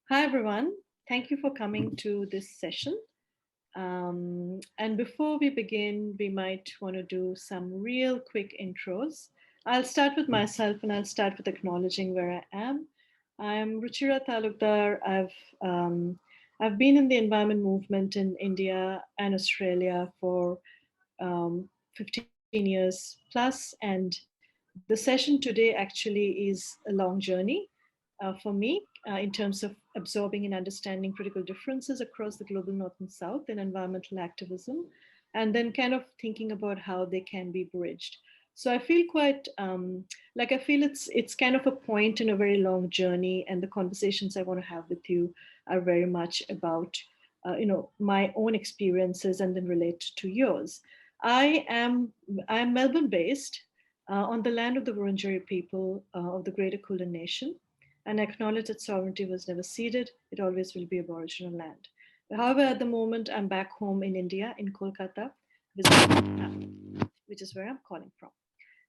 Hi, everyone. Thank you for coming to this session. And before we begin, we might want to do some real quick intros. I'll start with myself and I'll start with acknowledging where I am. I'm Ruchira Talukdar. I've been in the environment movement in India and Australia for 15 years plus, and the session today actually is a long journey for me in terms of absorbing and understanding critical differences across the global north and south in environmental activism, and then kind of thinking about how they can be bridged. So I feel quite like I feel it's kind of a point in a very long journey, and the conversations I want to have with you are very much about my own experiences and then relate to yours. I'm Melbourne based on the land of the Wurundjeri people of the Greater Kulin Nation, and acknowledge that sovereignty was never ceded. It always will be Aboriginal land. However, at the moment, I'm back home in India, in Kolkata, which is where I'm calling from.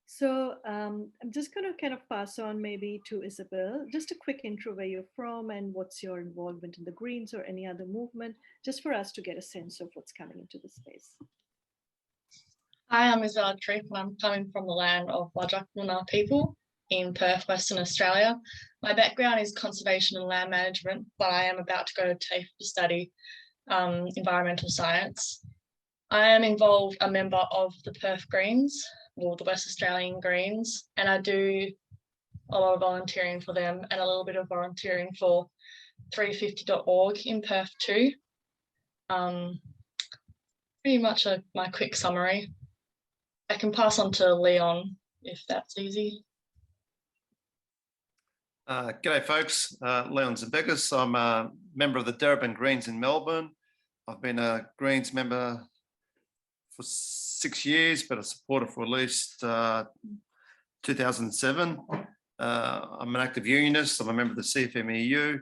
So I'm just going to kind of pass on maybe to Isabel, just a quick intro where you're from and what's your involvement in the Greens or any other movement, just for us to get a sense of what's coming into the space. Hi, I'm Isabella Tripp and I'm coming from the land of Wajak people in Perth, Western Australia. My background is conservation and land management, but I am about to go to TAFE to study environmental science. I am a member of the Perth Greens, or the West Australian Greens, and I do a lot of volunteering for them and a little bit of volunteering for 350.org in Perth too. Pretty much my quick summary. I can pass on to Leon if that's easy. G'day folks, Leon Zebegas. I'm a member of the Darebin Greens in Melbourne. I've been a Greens member for 6 years, but a supporter for at least 2007. I'm an active unionist. I'm a member of the CFMEU.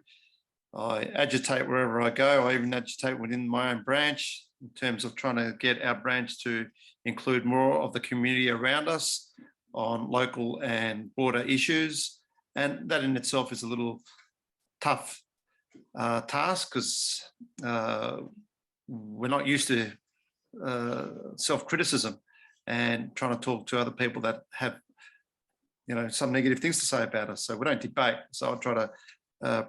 I agitate wherever I go. I even agitate within my own branch in terms of trying to get our branch to include more of the community around us on local and border issues. And that in itself is a little tough task because we're not used to self-criticism and trying to talk to other people that have, some negative things to say about us. So we don't debate. So I try to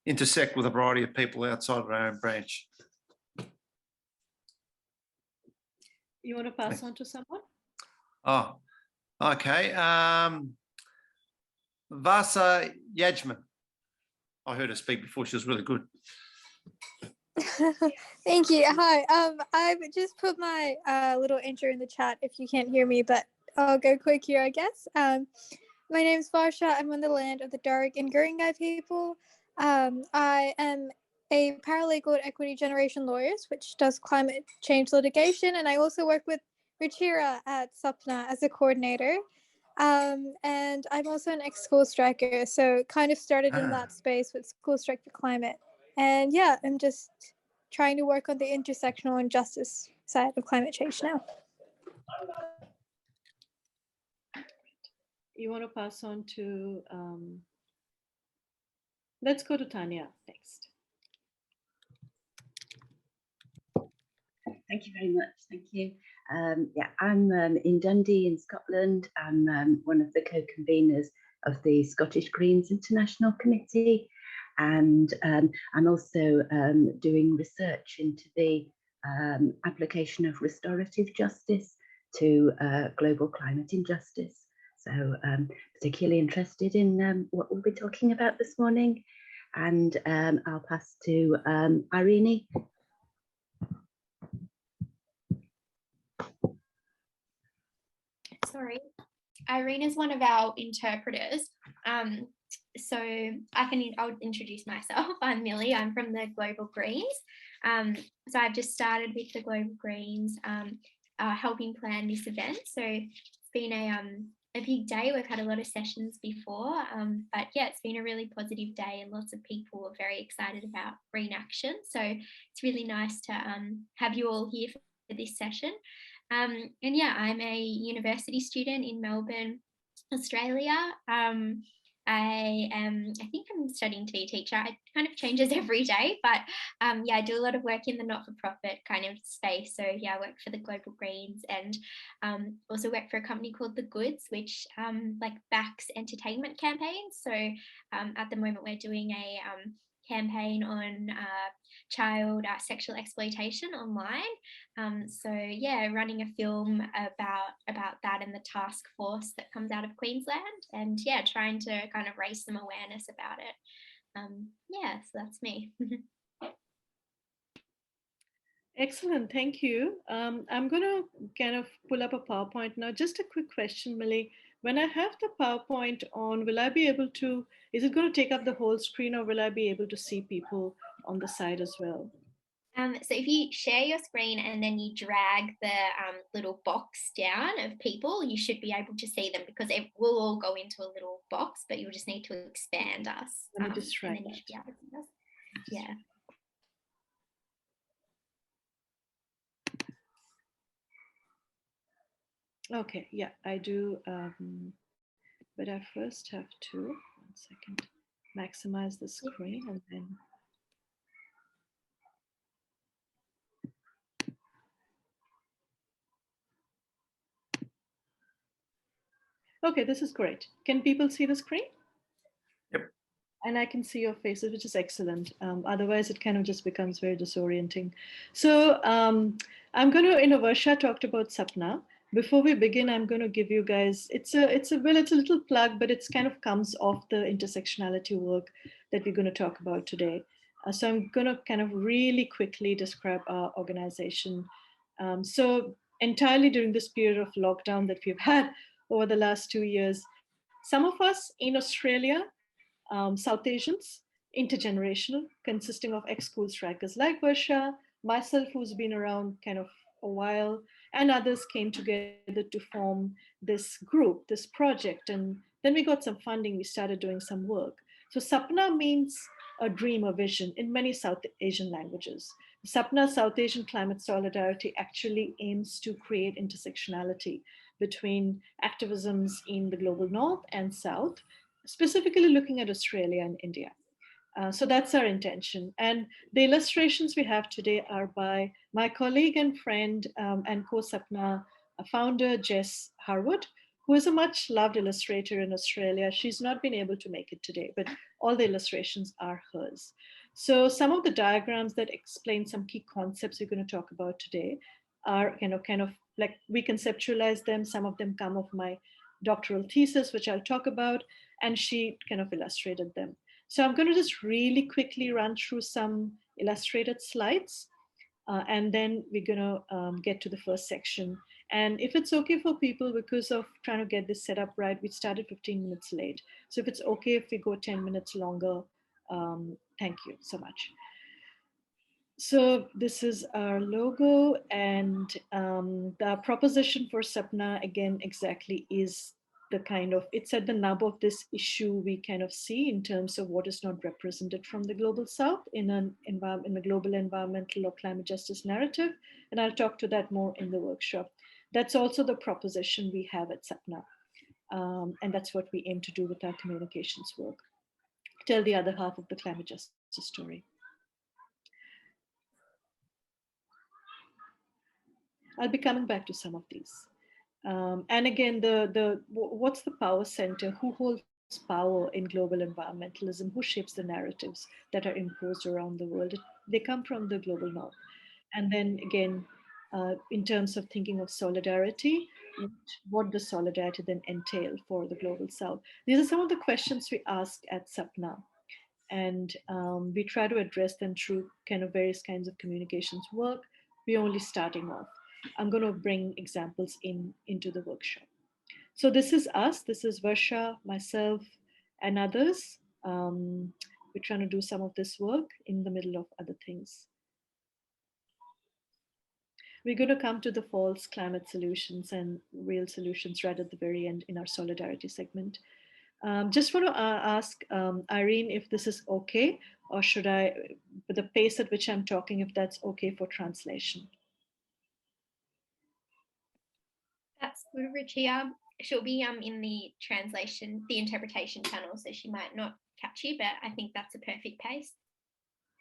intersect with a variety of people outside of our own branch. You want to pass on to someone? Oh, okay. Vasa Yajman. I heard her speak before. She was really good. Thank you. Hi. I've just put my little intro in the chat if you can't hear me, but I'll go quick here, I guess. My name is Varsha. I'm on the land of the Darug and Guringai people. I am a paralegal at Equity Generation Lawyers, which does climate change litigation, and I also work with Ruchira at Satna as a coordinator. And I'm also an ex-school striker, so kind of started in that space with School Strike for Climate. And yeah, I'm just trying to work on the intersectional and justice side of climate change now. You want to pass on to, let's go to Tanya next. Thank you very much. Thank you. I'm in Dundee in Scotland. I'm one of the co-conveners of the Scottish Greens International Committee, and I'm also doing research into the application of restorative justice to global climate injustice. So particularly interested in what we'll be talking about this morning. And I'll pass to Irene. Sorry, Irene is one of our interpreters. So I'll introduce myself. I'm Millie. I'm from the Global Greens. So I've just started with the Global Greens, helping plan this event. So it's been a big day. We've had a lot of sessions before, but yeah, it's been a really positive day, and lots of people are very excited about green action. So it's really nice to have you all here for this session. And yeah, I'm a university student in Melbourne, Australia. I think I'm studying to be a teacher. It kind of changes every day, but yeah, I do a lot of work in the not-for-profit kind of space. So yeah, I work for the Global Greens and also work for a company called The Goods, which like backs entertainment campaigns. So at the moment we're doing a campaign on child sexual exploitation online. So yeah, running a film about that and the task force that comes out of Queensland, and yeah, trying to kind of raise some awareness about it. Yeah, so that's me. Excellent, thank you. I'm going to kind of pull up a PowerPoint now. Just a quick question, Millie. When I have the PowerPoint on, will I be able to, is it going to take up the whole screen, or will I be able to see people on the side as well? So if you share your screen and then you drag the little box down of people, you should be able to see them, because it will all go into a little box, but you'll just need to expand us. Let me just try that. Yeah. Okay, yeah, I do. But I first have to, 1 second, maximize the screen and then. Okay, this is great. Can people see the screen? Yep. And I can see your faces, which is excellent. Otherwise, it kind of just becomes very disorienting. So I'm going to, Varsha talked about Satna. Before we begin, I'm going to give you guys, it's a little plug, but it's kind of comes off the intersectionality work that we're going to talk about today. So I'm going to kind of really quickly describe our organization. So entirely during this period of lockdown that we've had over the last 2 years, some of us in Australia, South Asians, intergenerational, consisting of ex-school strikers like Varsha, myself, who's been around kind of a while, and others came together to form this group, this project. And then we got some funding, we started doing some work. So Sapna means a dream, a vision in many South Asian languages. Sapna, South Asian Climate Solidarity, actually aims to create intersectionality between activisms in the global north and south, specifically looking at Australia and India. So that's our intention. And the illustrations we have today are by my colleague and friend and co-Sapna founder, Jess Harwood, who is a much loved illustrator in Australia. She's not been able to make it today, but all the illustrations are hers. So some of the diagrams that explain some key concepts we're going to talk about today are kind of like we conceptualize them. Some of them come of my doctoral thesis, which I'll talk about, and she kind of illustrated them. So I'm going to just really quickly run through some illustrated slides, and then we're going to get to the first section. And if it's okay for people, because of trying to get this set up right, we started 15 minutes late. So if it's okay if we go 10 minutes longer, thank you so much. So this is our logo, and the proposition for Sapna, again, exactly is the kind of, it's at the nub of this issue we kind of see in terms of what is not represented from the global south in the global environmental or climate justice narrative. And I'll talk to that more in the workshop. That's also the proposition we have at Sapna. And that's what we aim to do with our communications work. Tell the other half of the climate justice story. I'll be coming back to some of these. And again, what's the power center? Who holds power in global environmentalism? Who shapes the narratives that are imposed around the world? They come from the global north. And then again, in terms of thinking of solidarity, what does solidarity then entail for the global south? These are some of the questions we ask at Sapna. And we try to address them through kind of various kinds of communications work. We're only starting off. I'm going to bring examples into the workshop. So this is us. This is Varsha, myself, and others. We're trying to do some of this work in the middle of other things. We're going to come to the false climate solutions and real solutions right at the very end in our solidarity segment. Just want to ask Irene if this is okay, or should I, with the pace at which I'm talking, if that's okay for translation. That's good, Richie. she'll be in the translation, the interpretation channel, so she might not catch you, but I think that's a perfect pace.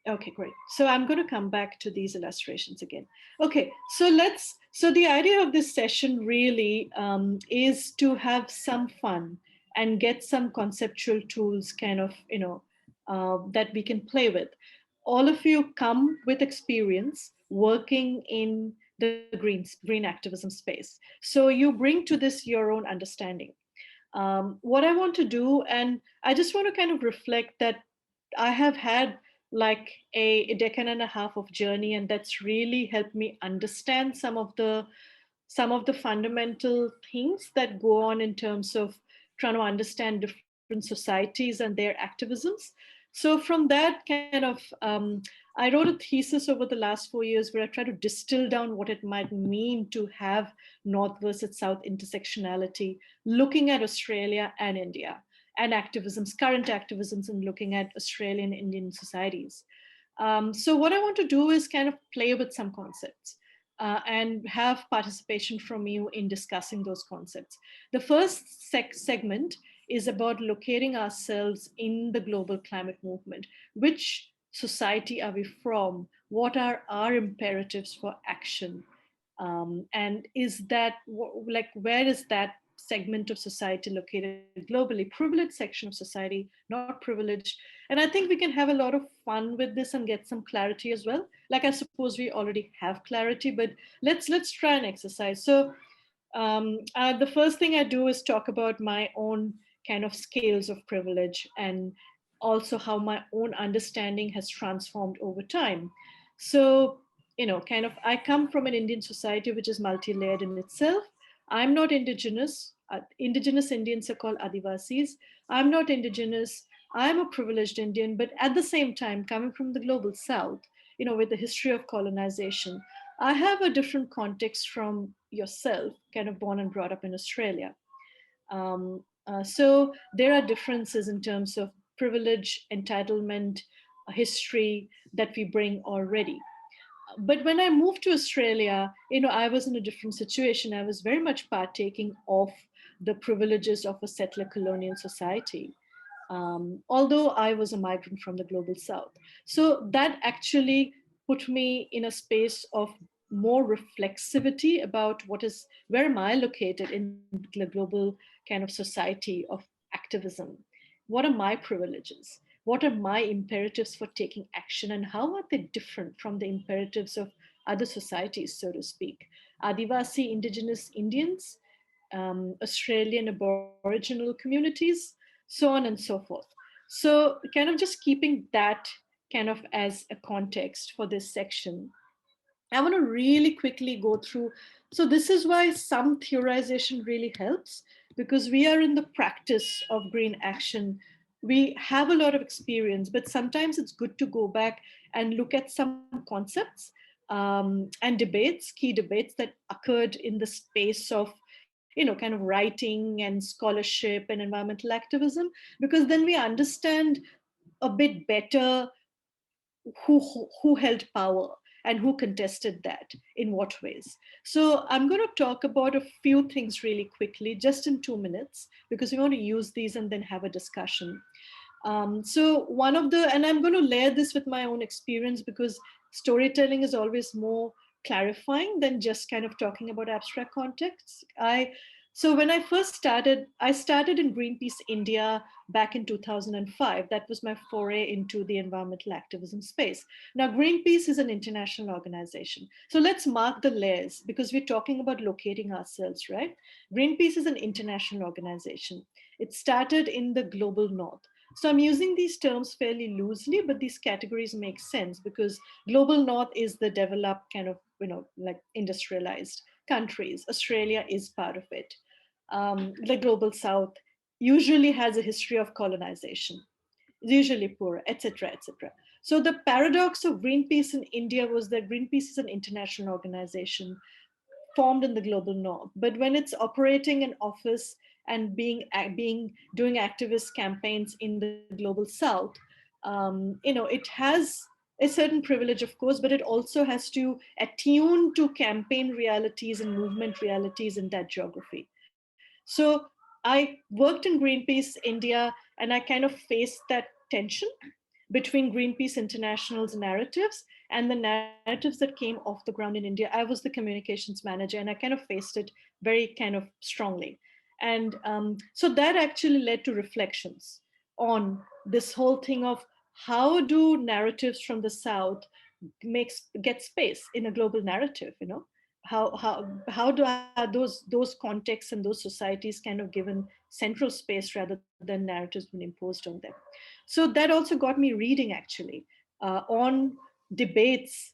Okay, great. So I'm going to come back to these illustrations again. Okay, so the idea of this session really is to have some fun and get some conceptual tools kind of, that we can play with. All of you come with experience working in the green activism space. So you bring to this your own understanding. What I want to do, and I just want to kind of reflect that I have had like a decade and a half of journey, and that's really helped me understand some of the fundamental things that go on in terms of trying to understand different societies and their activisms. So from that kind of, I wrote a thesis over the last 4 years where I try to distill down what it might mean to have North versus South intersectionality, looking at Australia and India, and activisms, current activisms, and looking at Australian Indian societies. So what I want to do is kind of play with some concepts. And have participation from you in discussing those concepts. The first segment is about locating ourselves in the global climate movement. Which society are we from? What are our imperatives for action? And is that, like, where is that segment of society located globally? Privileged section of society, not privileged. And I think we can have a lot of fun with this and get some clarity as well. Like, I suppose we already have clarity, but let's try an exercise. So the first thing I do is talk about my own kind of scales of privilege, and also how my own understanding has transformed over time. So, kind of, I come from an Indian society which is multi-layered in itself. I'm not Indigenous. Indigenous Indians are called Adivasis. I'm not Indigenous. I'm a privileged Indian, but at the same time, coming from the global South, with the history of colonization, I have a different context from yourself, kind of born and brought up in Australia. So there are differences in terms of privilege, entitlement, history that we bring already. But when I moved to Australia, I was in a different situation. I was very much partaking of the privileges of a settler colonial society, although I was a migrant from the global South. So that actually put me in a space of more reflexivity about where am I located in the global kind of society of activism? What are my privileges? What are my imperatives for taking action, and how are they different from the imperatives of other societies, so to speak? Adivasi, Indigenous Indians, Australian Aboriginal communities, so on and so forth. So kind of just keeping that kind of as a context for this section, I want to really quickly go through. So this is why some theorization really helps, because we are in the practice of green action. We have a lot of experience, but sometimes it's good to go back and look at some concepts and debates, key debates that occurred in the space of, kind of writing and scholarship and environmental activism, because then we understand a bit better who held power and who contested that in what ways. So I'm going to talk about a few things really quickly, just in 2 minutes, because we want to use these and then have a discussion. So and I'm going to layer this with my own experience, because storytelling is always more clarifying than just kind of talking about abstract contexts. So when I first started, I started in Greenpeace India back in 2005. That was my foray into the environmental activism space. Now, Greenpeace is an international organization. So let's mark the layers, because we're talking about locating ourselves, right? Greenpeace is an international organization. It started in the global North. So I'm using these terms fairly loosely, but these categories make sense because global North is the developed kind of, like industrialized countries. Australia is part of it. The global South usually has a history of colonization, usually poor, etc., etc. So the paradox of Greenpeace in India was that Greenpeace is an international organization formed in the global North, but when it's operating an office and doing activist campaigns in the global South, it has a certain privilege, of course, but it also has to attune to campaign realities and movement realities in that geography. So I worked in Greenpeace India, and I kind of faced that tension between Greenpeace International's narratives and the narratives that came off the ground in India. I was the communications manager, and I kind of faced it very kind of strongly. And so that actually led to reflections on this whole thing of how do narratives from the South get space in a global narrative, you know? How do those contexts and those societies kind of given central space rather than narratives being imposed on them? So that also got me reading actually on debates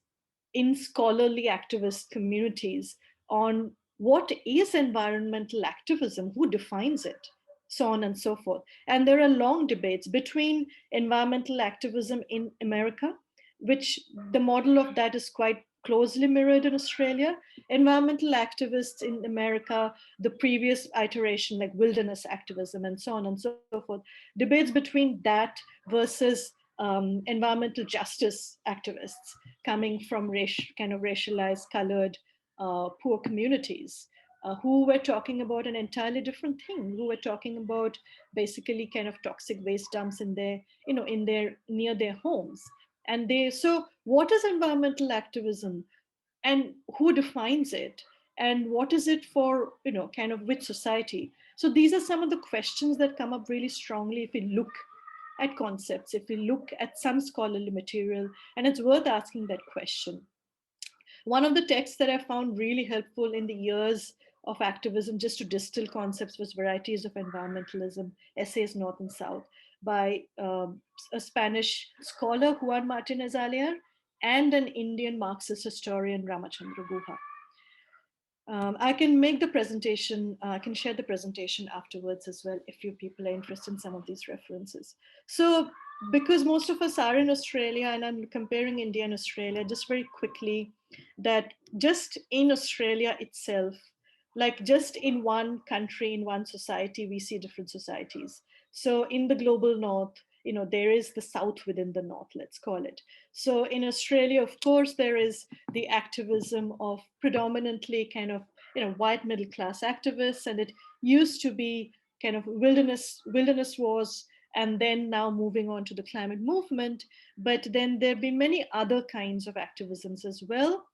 in scholarly activist communities on what is environmental activism, who defines it, so on and so forth. And there are long debates between environmental activism in America, which the model of that is quite closely mirrored in Australia. Environmental activists in America, the previous iteration, like wilderness activism and so on and so forth, debates between that versus environmental justice activists coming from kind of racialized, colored, poor communities. Who were talking about an entirely different thing, who were talking about basically kind of toxic waste dumps in their, you know, in their near their homes. And so what is environmental activism, and who defines it, and what is it for, you know, kind of which society? So these are some of the questions that come up really strongly if we look at concepts, if we look at some scholarly material, and it's worth asking that question. One of the texts that I found really helpful in the years of activism, just to distill concepts, was Varieties of Environmentalism, Essays North and South, by a Spanish scholar, Juan Martinez Alier, and an Indian Marxist historian, Ramachandra Guha. I can make the presentation, I can share the presentation afterwards as well if you people are interested in some of these references. So because most of us are in Australia, and I'm comparing India and Australia just very quickly, that just in Australia itself, like just in one country, in one society, we see different societies. So in the global north, you know, there is the south within the north, let's call it. So in Australia, of course, there is the activism of predominantly kind of, you know, white middle class activists, and it used to be kind of wilderness wars, and then now moving on to the climate movement. But then there have been many other kinds of activisms as well,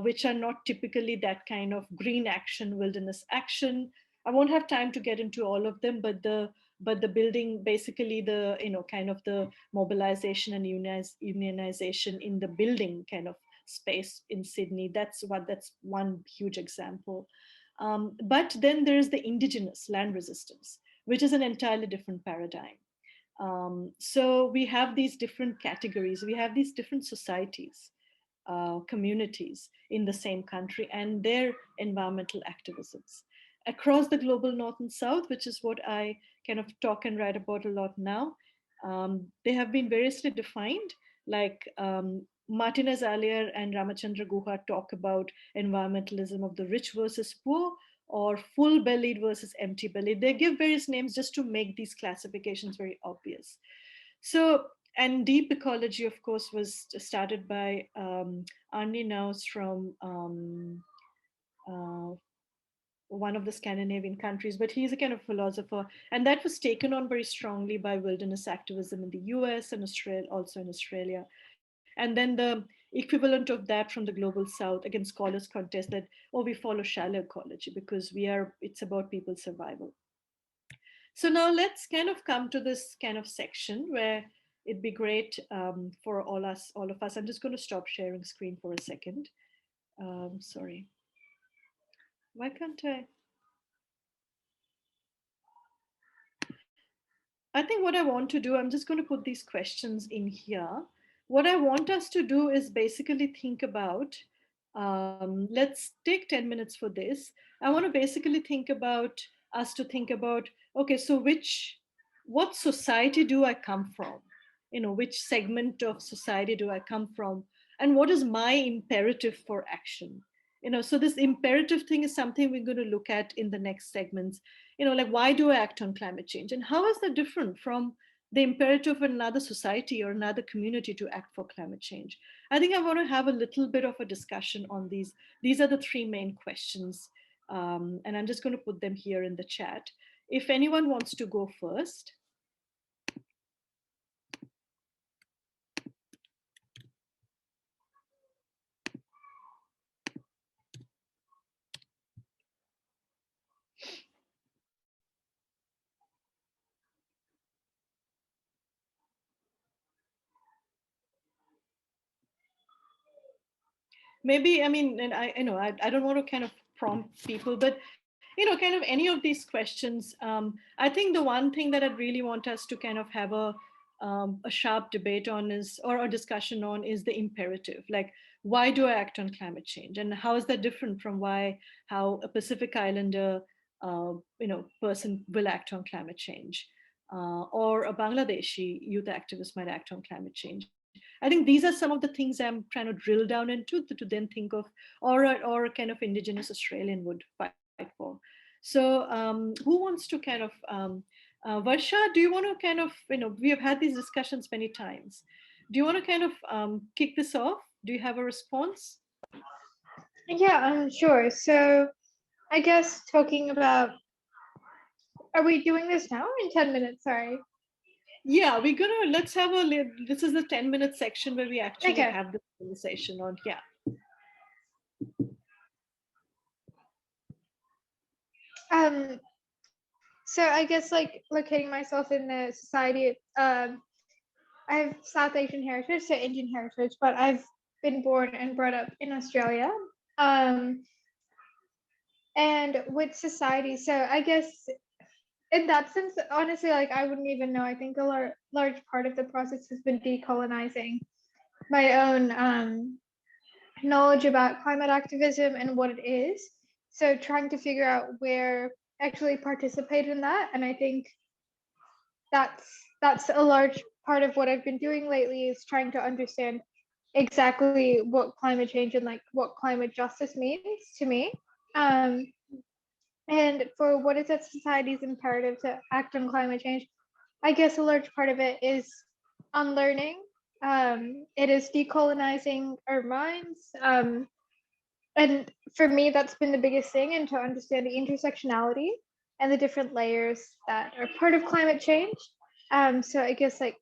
which are not typically that kind of green action, wilderness action. I won't have time to get into all of them, but the building, basically the, you know, kind of the mobilization and unionization in the building kind of space in Sydney, that's one huge example. But then there's the indigenous land resistance, which is an entirely different paradigm. So we have these different categories, we have these different societies, communities in the same country, and their environmental activisms across the global north and south, which is what I kind of talk and write about a lot now. They have been variously defined, like Martinez Alier and Ramachandra Guha talk about environmentalism of the rich versus poor, or full-bellied versus empty-bellied. They give various names just to make these classifications very obvious. So, and deep ecology, of course, was started by Arne Naus from one of the Scandinavian countries, but he's a kind of philosopher. And that was taken on very strongly by wilderness activism in the US and Australia, also in Australia. And then the equivalent of that from the global south, again, scholars contest that, oh, we follow shallow ecology because it's about people's survival. So now let's kind of come to this kind of section where it'd be great for all of us. I'm just going to stop sharing screen for a second. Sorry. Why can't I think what I want to do, I'm just going to put these questions in here. What I want us to do is basically think about, let's take 10 minutes for this. I want to basically think about okay, so what society do I come from? You know, which segment of society do I come from? And what is my imperative for action? You know, so this imperative thing is something we're going to look at in the next segments. You know, like, why do I act on climate change? And how is that different from the imperative of another society or another community to act for climate change? I think I want to have a little bit of a discussion on these. These are the three main questions And I'm just going to put them here in the chat. If anyone wants to go first. Maybe, I mean, and I know I don't want to kind of prompt people, but kind of any of these questions, I think the one thing that I'd really want us to kind of have a sharp debate on is, or a discussion on, is the imperative. Like, why do I act on climate change? And how is that different from how a Pacific Islander, person will act on climate change? Or a Bangladeshi youth activist might act on climate change. I think these are some of the things I'm trying to drill down into to then think of, or a kind of Indigenous Australian would fight for. So who wants to kind of, Varsha, do you want to kind of, we have had these discussions many times. Do you want to kind of kick this off? Do you have a response? Yeah, sure. So I guess talking about, are we doing this now or in 10 minutes? Sorry. Yeah, let's have this is the 10-minute section where we actually have the conversation on, So I guess like locating myself in the society, I have South Asian heritage, so Indian heritage, but I've been born and brought up in Australia. And with society, so I guess in that sense, honestly, like I wouldn't even know. I think a large part of the process has been decolonizing my own knowledge about climate activism and what it is. So trying to figure out where actually participate in that. And I think that's a large part of what I've been doing lately, is trying to understand exactly what climate change and like what climate justice means to me. And for what is that society's imperative to act on climate change, I guess a large part of it is unlearning. It is decolonizing our minds. And for me, that's been the biggest thing, and to understand the intersectionality and the different layers that are part of climate change. So I guess like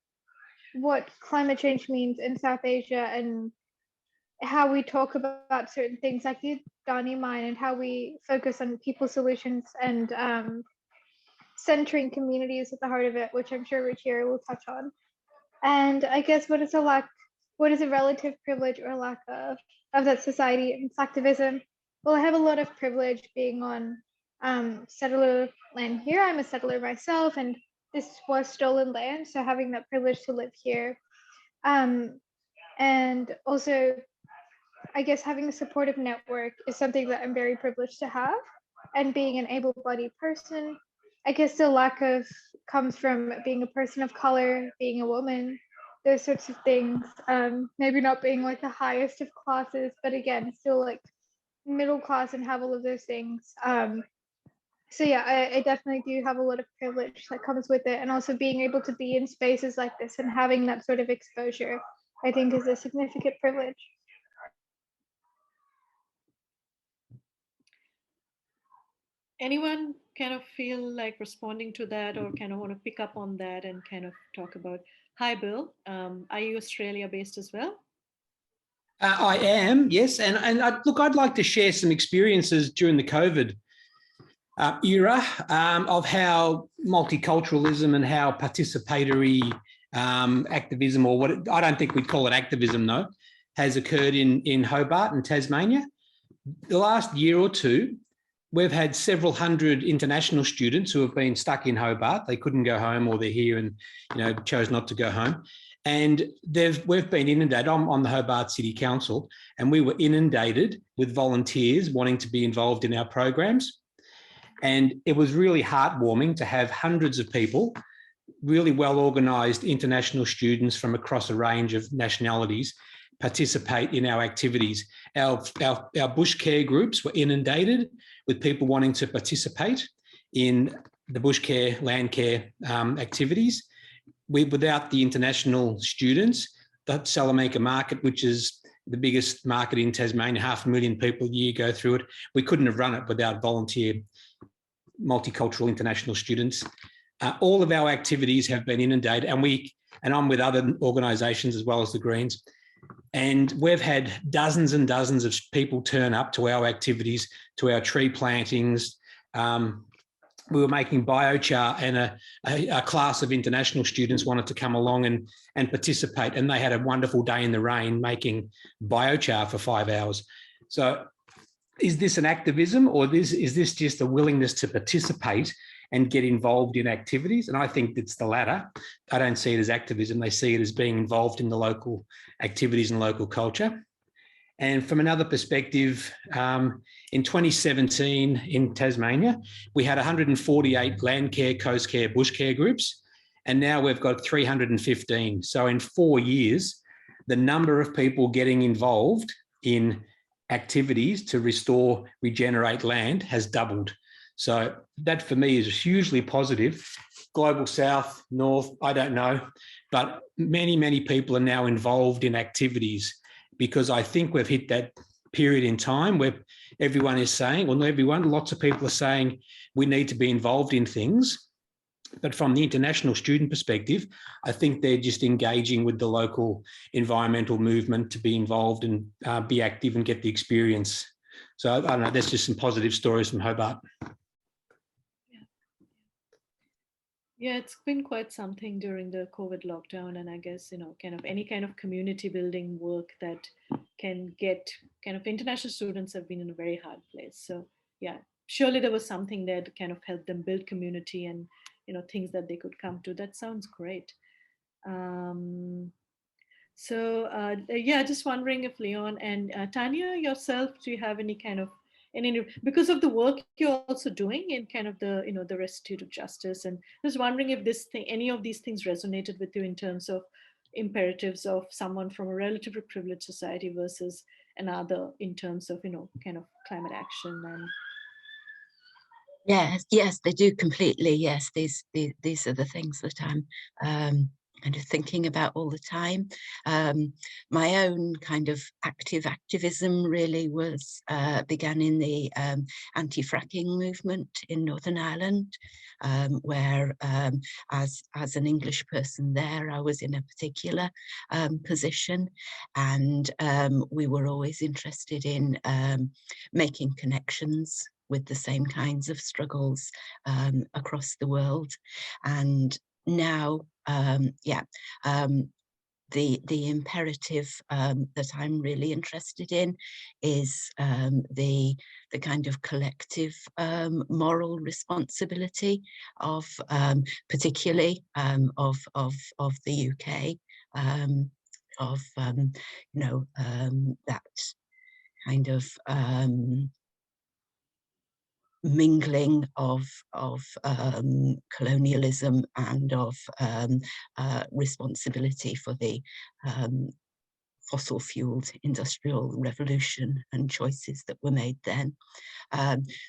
what climate change means in South Asia, and how we talk about certain things like the Adani mine, and how we focus on people solutions and centering communities at the heart of it, which I'm sure Ruchira will touch on. And I guess what is a relative privilege or lack of that society and activism? Well, I have a lot of privilege being on settler land here. I'm a settler myself, and this was stolen land, so having that privilege to live here. And also, I guess having a supportive network is something that I'm very privileged to have. And being an able-bodied person, I guess the lack of comes from being a person of color, being a woman, those sorts of things. Maybe not being like the highest of classes, but again, still like middle class and have all of those things. So yeah, I definitely do have a lot of privilege that comes with it. And also being able to be in spaces like this and having that sort of exposure, I think is a significant privilege. Anyone kind of feel like responding to that, or kind of want to pick up on that and kind of talk about, hi Bill, are you Australia based as well? I am, yes. And look, I'd like to share some experiences during the COVID era of how multiculturalism and how participatory activism, or I don't think we'd call it activism though, has occurred in Hobart and Tasmania. The last year or two, we've had several hundred international students who have been stuck in Hobart. They couldn't go home, or they're here and chose not to go home. And we've been inundated. I'm on the Hobart City Council, and we were inundated with volunteers wanting to be involved in our programs. And it was really heartwarming to have hundreds of people, really well-organised international students from across a range of nationalities, participate in our activities. Our bush care groups were inundated with people wanting to participate in the bush care, land care activities. Without the international students, the Salamanca market, which is the biggest market in Tasmania, 500,000 people a year go through it. We couldn't have run it without volunteer multicultural international students. All of our activities have been inundated, and I'm with other organisations as well as the Greens, and we've had dozens and dozens of people turn up to our activities, to our tree plantings. We were making biochar, and a class of international students wanted to come along and participate, and they had a wonderful day in the rain making biochar for 5 hours. So is this an activism, or is this just a willingness to participate and get involved in activities? And I think it's the latter. I don't see it as activism. They see it as being involved in the local activities and local culture. And from another perspective, in 2017 in Tasmania, we had 148 land care, coast care, bush care groups, and now we've got 315. So in 4 years, the number of people getting involved in activities to restore, regenerate land has doubled. So that for me is hugely positive. Global South, North, I don't know, but many, many people are now involved in activities, because I think we've hit that period in time where everyone is saying, well, not everyone, lots of people are saying we need to be involved in things. But from the international student perspective, I think they're just engaging with the local environmental movement to be involved and be active and get the experience. So I don't know, that's just some positive stories from Hobart. Yeah, it's been quite something during the COVID lockdown, and I guess, kind of any kind of community building work that can get kind of international students have been in a very hard place. So yeah, surely there was something there to kind of help them build community and, things that they could come to. That sounds great. Yeah, just wondering if Leon and Tanya yourself, do you have any kind of because of the work you're also doing in kind of the the restorative justice, and just wondering if any of these things resonated with you in terms of imperatives of someone from a relatively privileged society versus another in terms of kind of climate action and Yes, they do completely. Yes, these are the things that I'm kind of thinking about all the time. My own kind of activism really began in the anti-fracking movement in Northern Ireland, where as an English person there, I was in a particular position, and we were always interested in making connections with the same kinds of struggles across the world. And now, the imperative that I'm really interested in is the kind of collective moral responsibility of particularly of the UK, that kind of mingling of colonialism and of responsibility for the fossil-fueled industrial revolution and choices that were made then.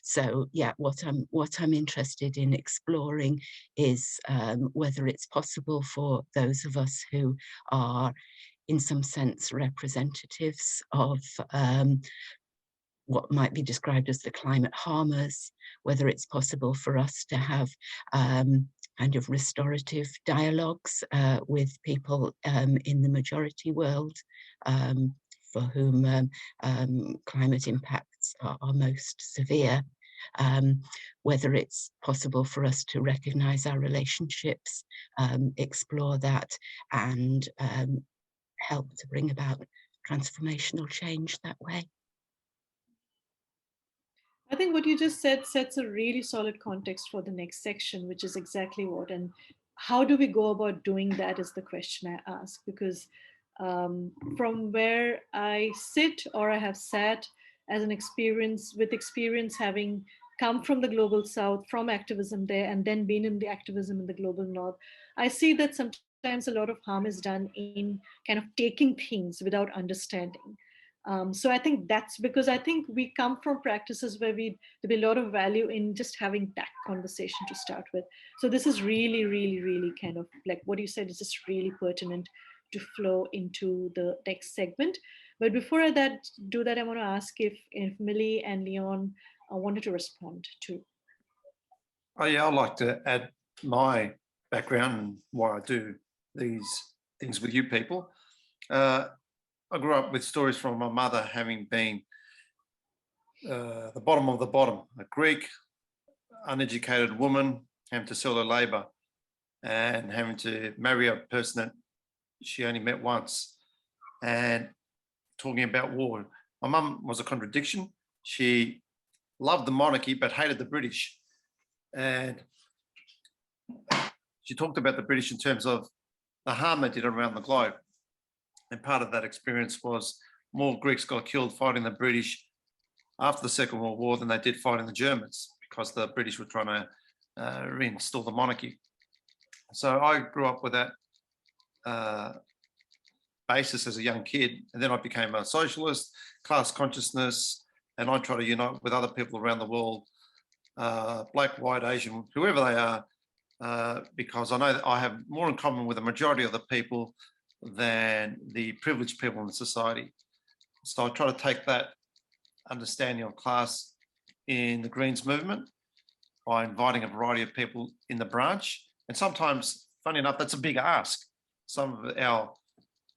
So yeah, what I'm interested in exploring is whether it's possible for those of us who are in some sense representatives of what might be described as the climate harmers, whether it's possible for us to have kind of restorative dialogues with people in the majority world for whom climate impacts are most severe, whether it's possible for us to recognise our relationships, explore that, and help to bring about transformational change that way. I think what you just said sets a really solid context for the next section, which is exactly what, and how do we go about doing that is the question I ask, because from where I sit or I have sat as an experience having come from the global South, from activism there, and then been in the activism in the global North, I see that sometimes a lot of harm is done in kind of taking things without understanding. So I think that's because I think we come from practices where there'd be a lot of value in just having that conversation to start with. So this is really, really, really kind of like what you said is just really pertinent to flow into the next segment. But before I do that, I want to ask if Millie and Leon wanted to respond too. Oh yeah, I'd like to add my background and why I do these things with you people. I grew up with stories from my mother having been the bottom of the bottom, a Greek, uneducated woman, having to sell her labour and having to marry a person that she only met once, and talking about war. My mum was a contradiction. She loved the monarchy but hated the British. And she talked about the British in terms of the harm they did around the globe. And part of that experience was more Greeks got killed fighting the British after the Second World War than they did fighting the Germans, because the British were trying to reinstall the monarchy. So I grew up with that basis as a young kid, and then I became a socialist, class consciousness, and I try to unite with other people around the world, black, white, Asian, whoever they are, because I know that I have more in common with the majority of the people than the privileged people in society. So I try to take that understanding of class in the Greens movement by inviting a variety of people in the branch. And sometimes, funny enough, that's a big ask. Some of our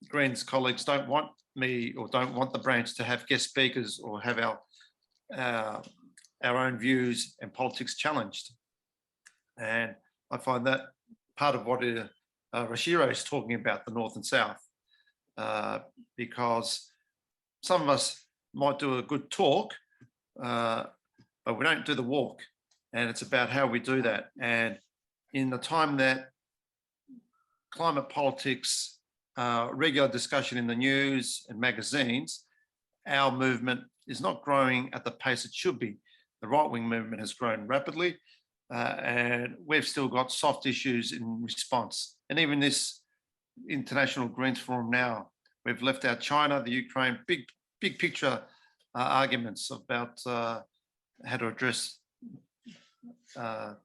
Greens colleagues don't want me or don't want the branch to have guest speakers or have our own views and politics challenged. And I find that part of what Rashiro is talking about, the North and South, because some of us might do a good talk, but we don't do the walk. And it's about how we do that. And in the time that climate politics, regular discussion in the news and magazines, our movement is not growing at the pace it should be. The right-wing movement has grown rapidly, and we've still got soft issues in response. And even this International Greens Forum now, we've left out China, the Ukraine, big picture arguments about how to address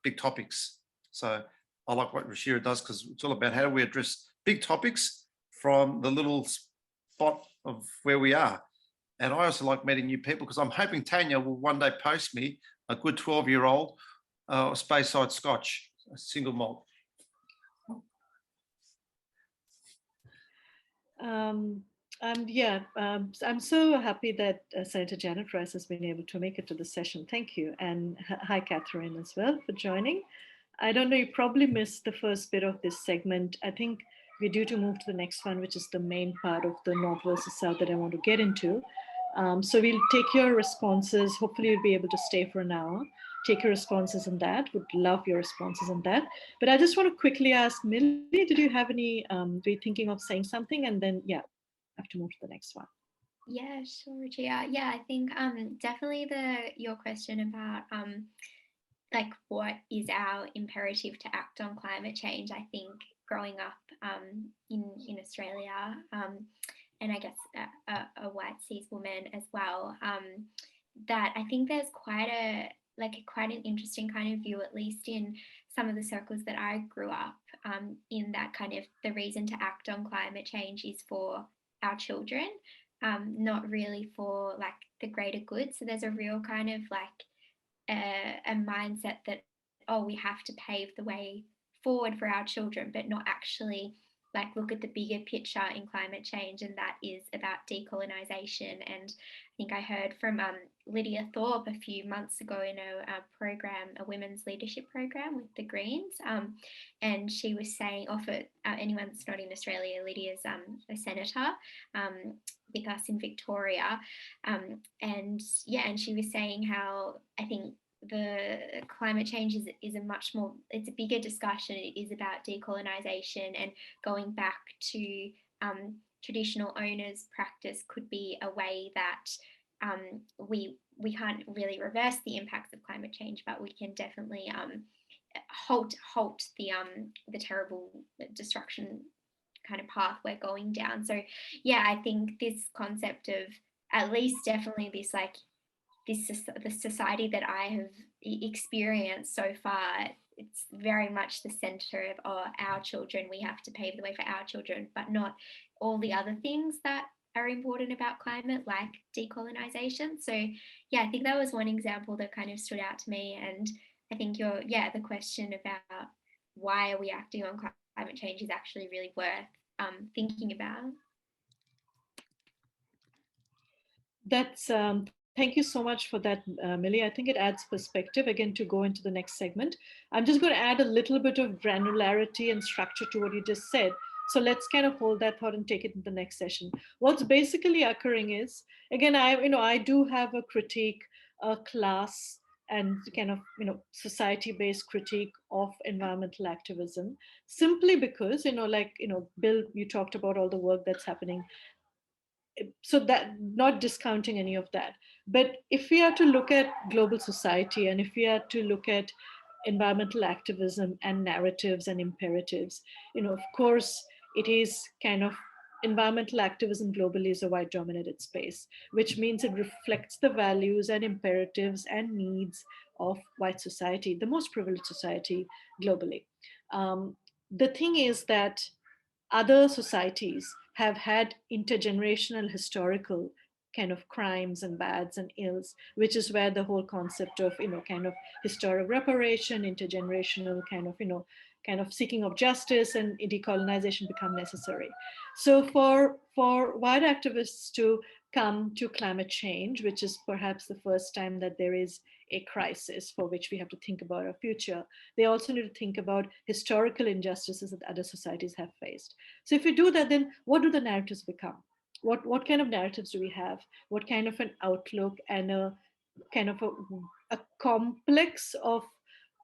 big topics. So I like what Rashira does, because it's all about how do we address big topics from the little spot of where we are. And I also like meeting new people, because I'm hoping Tanya will one day post me a good 12-year-old Speyside Scotch, a single malt. I'm so happy that Senator Janet Rice has been able to make it to the session. Thank you. And hi, Catherine, as well, for joining. I don't know, you probably missed the first bit of this segment. I think we're due to move to the next one, which is the main part of the North versus South that I want to get into. So we'll take your responses. Hopefully you'll be able to stay for an hour. Take your responses on that. Would love your responses on that. But I just want to quickly ask Millie, did you have any, were you thinking of saying something? And then, yeah, I have to move to the next one. Yeah, sure, Gia. Yeah, I think definitely your question about like what is our imperative to act on climate change. I think growing up in Australia, and I guess a white cis woman as well, that I think there's quite an interesting kind of view, at least in some of the circles that I grew up in, that kind of the reason to act on climate change is for our children, not really for like the greater good. So there's a real kind of like a mindset that, oh, we have to pave the way forward for our children, but not actually like look at the bigger picture in climate change, and that is about decolonisation. And I think I heard from Lydia Thorpe a few months ago in a program, a women's leadership program with the Greens, and she was saying, anyone that's not in Australia, Lydia's a senator with us in Victoria, and she was saying how I think the climate change is a much more, it's a bigger discussion. It is about decolonisation, and going back to traditional owners practice could be a way that we can't really reverse the impacts of climate change, but we can definitely halt the terrible destruction kind of path we're going down. So yeah, I think this concept of at least definitely this like the society that I have experienced so far, it's very much the center of our children. We have to pave the way for our children, but not all the other things that are important about climate, like decolonisation. So yeah, I think that was one example that kind of stood out to me. And I think the question about why are we acting on climate change is actually really worth thinking about. That's thank you so much for that, Millie. I think it adds perspective. Again, to go into the next segment, I'm just going to add a little bit of granularity and structure to what you just said. So let's kind of hold that thought and take it in the next session. What's basically occurring is, again, I do have a critique, a class, and kind of society-based critique of environmental activism, simply because Bill, you talked about all the work that's happening. So that, not discounting any of that, but if we are to look at global society, and if we are to look at environmental activism and narratives and imperatives, of course it is kind of, environmental activism globally is a white dominated space, which means it reflects the values and imperatives and needs of white society, the most privileged society globally. The thing is that other societies have had intergenerational historical kind of crimes and bads and ills, which is where the whole concept of kind of historic reparation, intergenerational kind of seeking of justice and decolonization become necessary. So for white activists to come to climate change, which is perhaps the first time that there is a crisis for which we have to think about our future, they also need to think about historical injustices that other societies have faced. So if we do that, then what do the narratives become? What kind of narratives do we have? What kind of an outlook and a kind of a complex of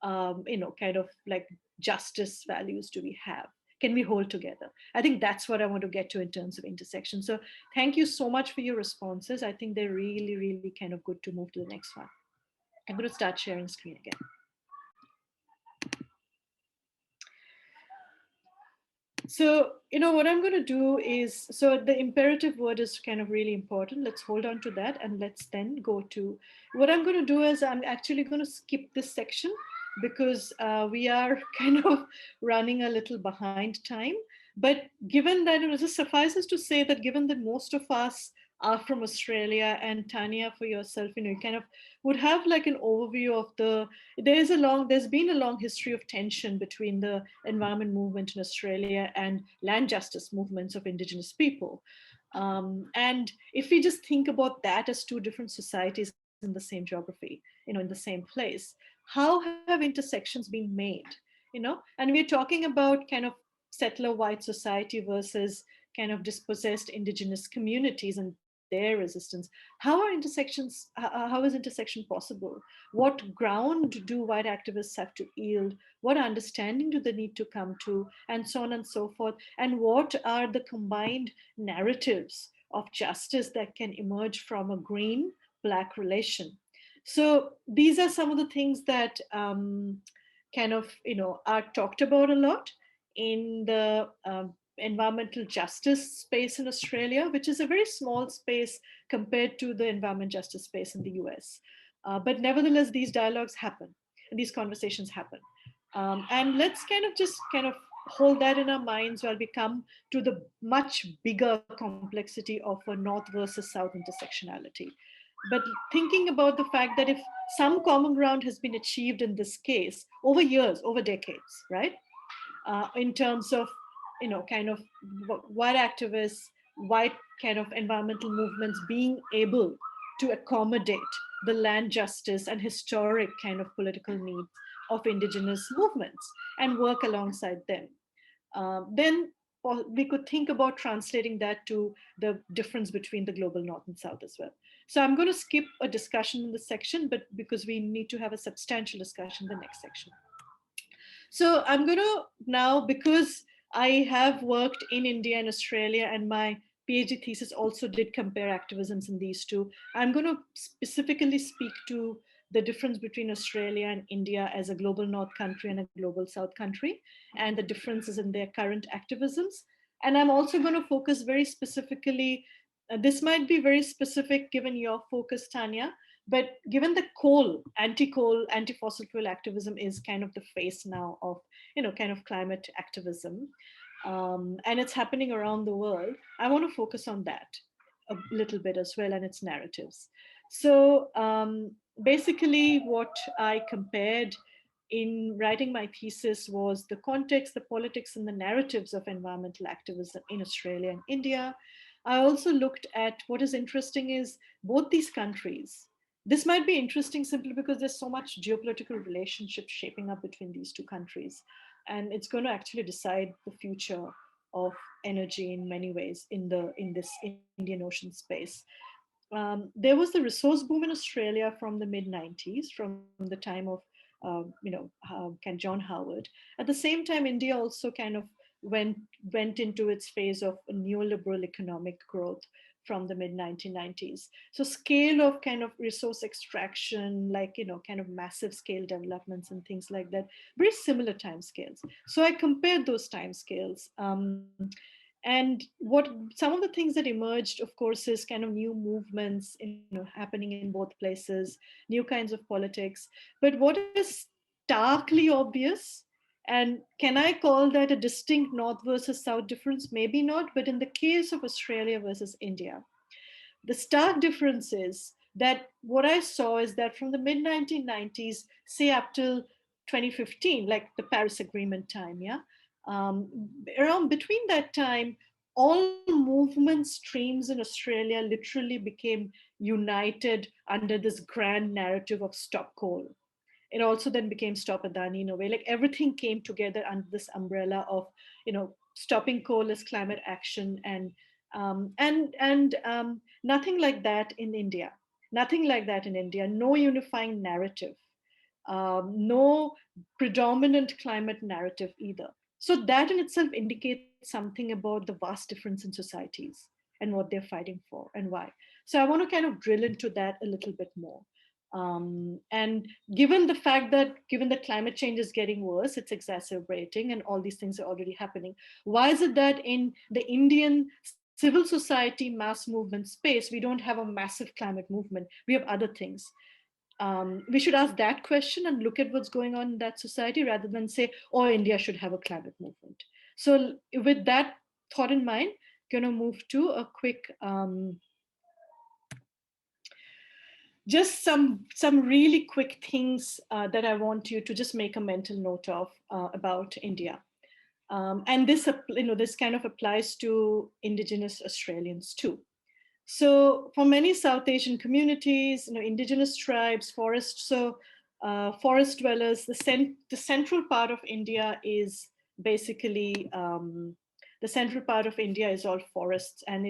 kind of like justice values do we have? Can we hold together? I think that's what I want to get to in terms of intersection. So thank you so much for your responses. I think they're really, really kind of good to move to the next one. I'm going to start sharing screen again. So, what I'm going to do is, so the imperative word is kind of really important. Let's hold on to that, and let's then go to, what I'm going to do is I'm actually going to skip this section because we are kind of running a little behind time. But given that, it just suffices to say that given that most of us are from Australia, and Tanya, for yourself, you kind of would have like an overview of there's been a long history of tension between the environment movement in Australia and land justice movements of Indigenous people. And if we just think about that as two different societies in the same geography, in the same place, how have intersections been made? And we're talking about kind of settler white society versus kind of dispossessed Indigenous communities and their resistance. How is intersection possible? What ground do white activists have to yield? What understanding do they need to come to? And so on and so forth. And what are the combined narratives of justice that can emerge from a green-black relation? So these are some of the things that kind of, are talked about a lot in the environmental justice space in Australia, which is a very small space compared to the environment justice space in the US. But nevertheless, these dialogues happen, and these conversations happen. And let's kind of hold that in our minds while we come to the much bigger complexity of a North versus South intersectionality. But thinking about the fact that if some common ground has been achieved in this case over years, over decades, right? In terms of, kind of white activists, white kind of environmental movements being able to accommodate the land justice and historic kind of political needs of Indigenous movements and work alongside them. Then we could think about translating that to the difference between the global North and South as well. So I'm going to skip a discussion in this section, but because we need to have a substantial discussion in the next section. So I'm going to now, because I have worked in India and Australia, and my PhD thesis also did compare activisms in these two, I'm going to specifically speak to the difference between Australia and India as a global North country and a global South country, and the differences in their current activisms. And I'm also going to focus very specifically, this might be very specific given your focus, Tanya, but given the anti-coal, anti-fossil fuel activism is kind of the face now of, kind of climate activism, and it's happening around the world, I want to focus on that. a little bit as well, and its narratives. So basically what I compared in writing my thesis was the context, the politics, and the narratives of environmental activism in Australia and India. I also looked at what is interesting is both these countries. This might be interesting simply because there's so much geopolitical relationship shaping up between these two countries. And it's going to actually decide the future of energy in many ways in this Indian Ocean space. There was the resource boom in Australia from the mid 90s, from the time of John Howard. At the same time, India also kind of went into its phase of neoliberal economic growth from the mid 1990s. So scale of kind of resource extraction, like, kind of massive scale developments and things like that, very similar time scales. So I compared those time scales. And what some of the things that emerged, of course, is kind of new movements, happening in both places, new kinds of politics. But what is starkly obvious, and can I call that a distinct North versus South difference? Maybe not, but in the case of Australia versus India, the stark difference is that what I saw is that from the mid 1990s, say up till 2015, like the Paris Agreement time, around between that time, all movement streams in Australia literally became united under this grand narrative of stop coal. It also then became Stopadani in a way. Like everything came together under this umbrella of, stopping coal as climate action, and nothing like that in India. Nothing like that in India. No unifying narrative. No predominant climate narrative either. So that in itself indicates something about the vast difference in societies and what they're fighting for and why. So I want to kind of drill into that a little bit more. And given that climate change is getting worse, it's exacerbating, and all these things are already happening, why is it that in the Indian civil society mass movement space, we don't have a massive climate movement? We have other things. We should ask that question and look at what's going on in that society rather than say, oh, India should have a climate movement. So with that thought in mind, going to move to a quick just some really quick things that I want you to just make a mental note of about India. And this kind of applies to Indigenous Australians too. So for many South Asian communities, Indigenous tribes, forest dwellers, the central part of India is basically, the central part of India is all forests, and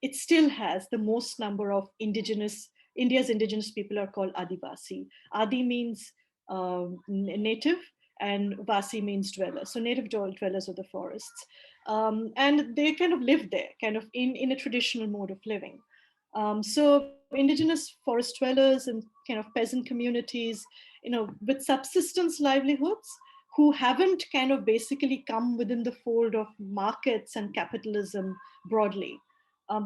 it still has the most number of India's indigenous people are called Adivasi. Adi means native, and Vasi means dweller. So native dwellers of the forests. And they kind of live there, kind of in a traditional mode of living. So indigenous forest dwellers and kind of peasant communities, with subsistence livelihoods, who haven't kind of basically come within the fold of markets and capitalism broadly.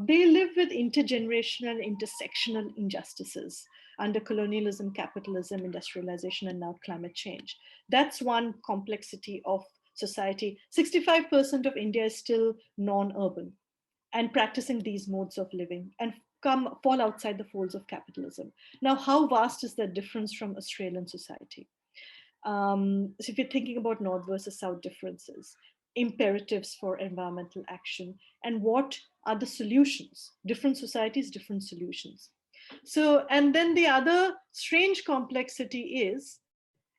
They live with intergenerational and intersectional injustices under colonialism, capitalism, industrialization, and now climate change. That's one complexity of society. 65% of India is still non-urban and practicing these modes of living and fall outside the folds of capitalism. Now, how vast is that difference from Australian society? So if you're thinking about North versus South differences, imperatives for environmental action, and what are the solutions? Different societies, different solutions. So, and then the other strange complexity is,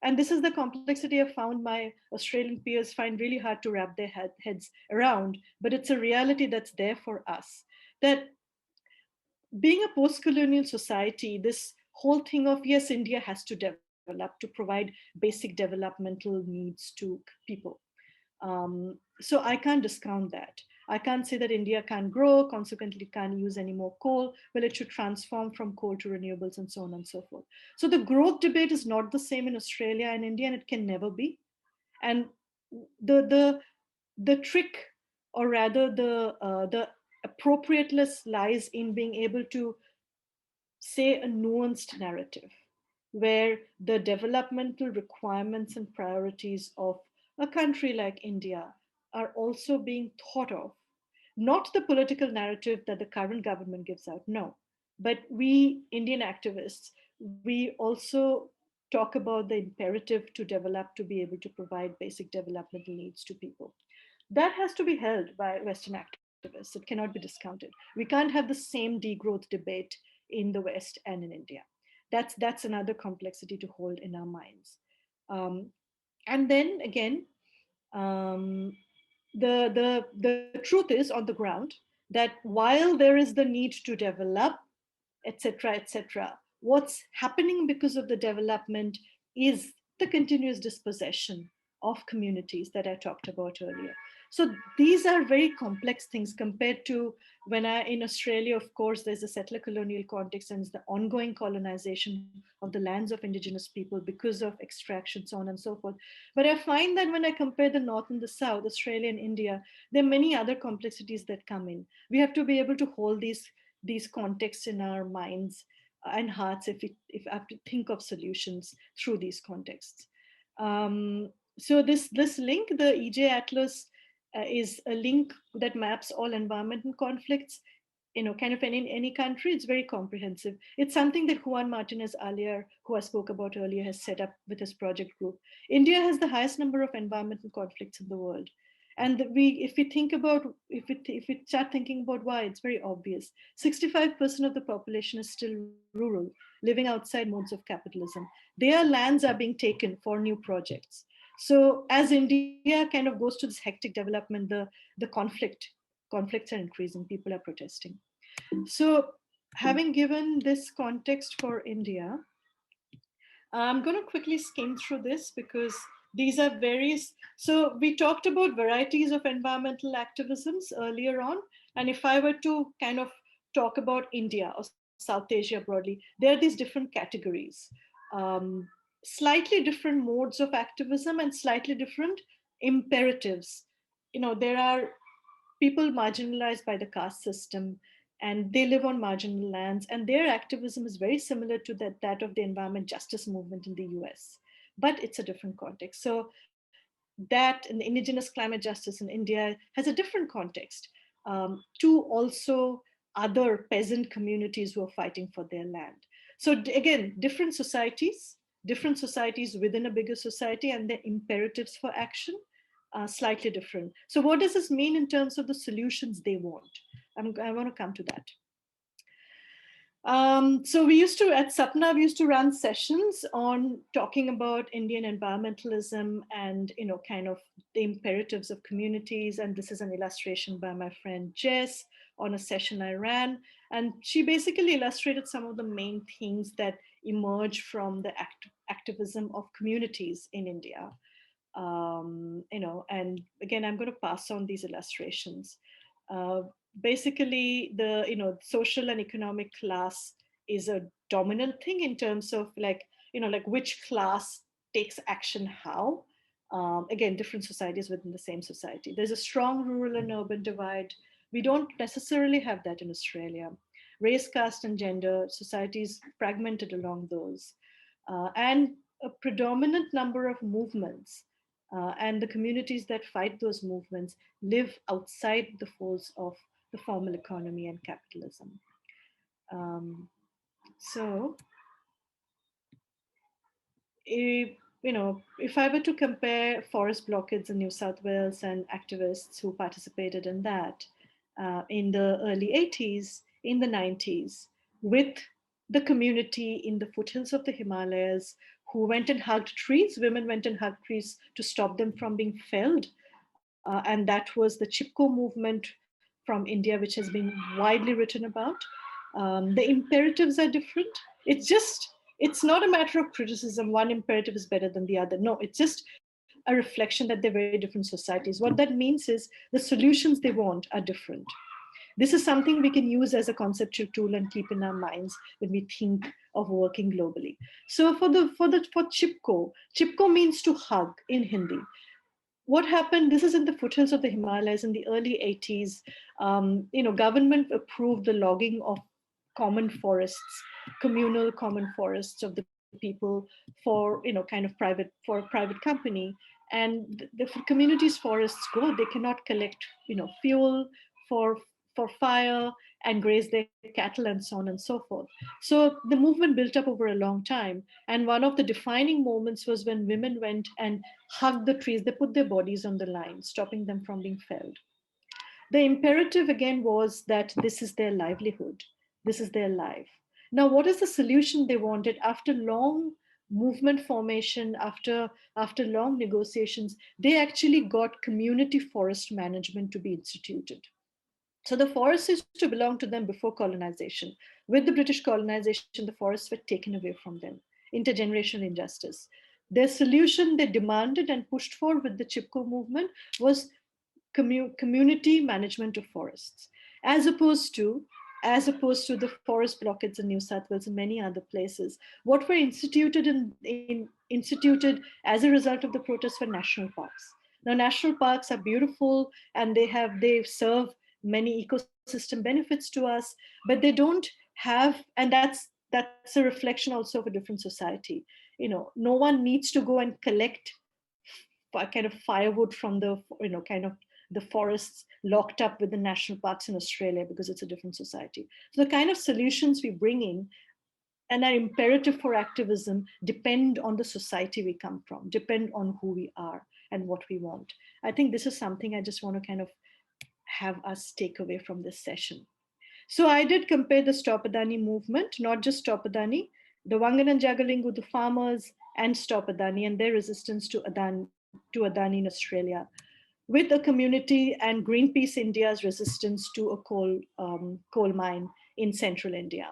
and this is the complexity I found my Australian peers find really hard to wrap their heads around, but it's a reality that's there for us, that being a post-colonial society, this whole thing of, yes, India has to develop to provide basic developmental needs to people. So I can't discount that. I can't say that India can't grow, consequently can't use any more coal. Well, it should transform from coal to renewables and so on and so forth. So the growth debate is not the same in Australia and India, and it can never be. And the trick, or rather the appropriateness, lies in being able to say a nuanced narrative where the developmental requirements and priorities of a country like India are also being thought of Not the political narrative that the current government gives out, no. But we Indian activists, we also talk about the imperative to develop, to be able to provide basic developmental needs to people. That has to be held by Western activists. It cannot be discounted. We can't have the same degrowth debate in the West and in India. That's another complexity to hold in our minds. And then again, um, the truth is on the ground that while there is the need to develop, etc., etc., what's happening because of the development is the continuous dispossession of communities that I talked about earlier. So these are very complex things compared to when in Australia, of course, there's a settler colonial context and the ongoing colonization of the lands of Indigenous people because of extraction, so on and so forth. But I find that when I compare the North and the South, Australia and India, there are many other complexities that come in. We have to be able to hold these contexts in our minds and hearts if I have to think of solutions through these contexts. So this link, the EJ Atlas, is a link that maps all environmental conflicts, kind of in any country. It's very comprehensive. It's something that Juan Martinez Alier, who I spoke about earlier, has set up with his project group. India has the highest number of environmental conflicts in the world. And if we start thinking about why, it's very obvious. 65% of the population is still rural, living outside modes of capitalism. Their lands are being taken for new projects. So as India kind of goes to this hectic development, the conflicts are increasing, people are protesting. So having given this context for India, I'm going to quickly skim through this because these are various. So we talked about varieties of environmental activisms earlier on. And if I were to kind of talk about India or South Asia broadly, there are these different categories. Slightly different modes of activism and slightly different imperatives. There are people marginalized by the caste system, and they live on marginal lands, and their activism is very similar to that of the environment justice movement in the US, but it's a different context. So that and the indigenous climate justice in India has a different context, to also other peasant communities who are fighting for their land. So again, different societies within a bigger society, and their imperatives for action slightly different. So what does this mean in terms of the solutions they want? I want to come to that. So at Satna, we used to run sessions on talking about Indian environmentalism and, kind of the imperatives of communities. And this is an illustration by my friend Jess on a session I ran. And she basically illustrated some of the main things that emerge from the activism of communities in India. And again, I'm going to pass on these illustrations. Basically, the social and economic class is a dominant thing in terms of like which class takes action how. Again, different societies within the same society. There's a strong rural and urban divide. We don't necessarily have that in Australia. Race, caste, and gender, societies fragmented along those. And a predominant number of movements and the communities that fight those movements live outside the folds of the formal economy and capitalism. So, if I were to compare forest blockades in New South Wales and activists who participated in that in the early 80s, in the 90s, with the community in the foothills of the Himalayas who went and hugged trees, women went and hugged trees to stop them from being felled. And that was the Chipko movement from India, which has been widely written about. The imperatives are different. It's not a matter of criticism. One imperative is better than the other. No, it's just a reflection that they're very different societies. What that means is the solutions they want are different. This is something we can use as a conceptual tool and keep in our minds when we think of working globally. So for Chipko means to hug in Hindi. What happened? This is in the foothills of the Himalayas in the early 80s. Government approved the logging of common forests, communal common forests of the people for kind of for a private company. And the community's forests go, they cannot collect fuel for fire and graze their cattle and so on and so forth. So the movement built up over a long time. And one of the defining moments was when women went and hugged the trees. They put their bodies on the line, stopping them from being felled. The imperative again was that this is their livelihood. This is their life. Now, what is the solution they wanted after long movement formation, after long negotiations? They actually got community forest management to be instituted. So the forests used to belong to them before colonization. With the British colonization, the forests were taken away from them. Intergenerational injustice. Their solution they demanded and pushed for with the Chipko movement was community management of forests, as opposed to the forest blockades in New South Wales and many other places. What were instituted instituted as a result of the protests were national parks. Now, national parks are beautiful and they serve many ecosystem benefits to us, but they don't have, and that's a reflection also of a different society. You know, no one needs to go and collect kind of firewood from the, kind of the forests locked up with the national parks in Australia, because it's a different society. So the kind of solutions we bring in and are imperative for activism depend on the society we come from, depend on who we are and what we want. I think this is something I just want to kind of have us take away from this session. So I did compare the Stopadani movement, not just Stoppadani, the Wangan and Jagalingu, the farmers, and Stoppadani and their resistance to Adani in Australia, with a community and Greenpeace India's resistance to a coal mine in central India.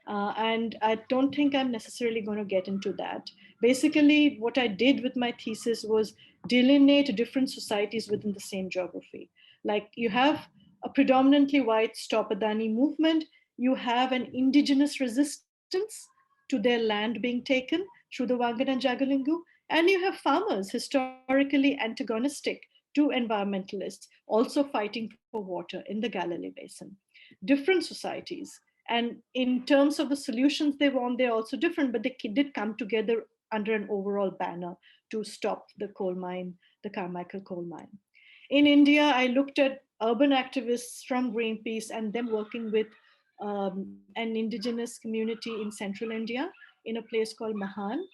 And I don't think I'm necessarily going to get into that. Basically, what I did with my thesis was delineate different societies within the same geography. Like you have a predominantly white Stopadani movement, you have an indigenous resistance to their land being taken through the Wangan and Jagalingu, and you have farmers historically antagonistic to environmentalists, also fighting for water in the Galilee Basin. Different societies. And in terms of the solutions they want, they're also different, but they did come together under an overall banner to stop the coal mine, the Carmichael coal mine. In India, I looked at urban activists from Greenpeace and them working with an indigenous community in central India in a place called Mahan,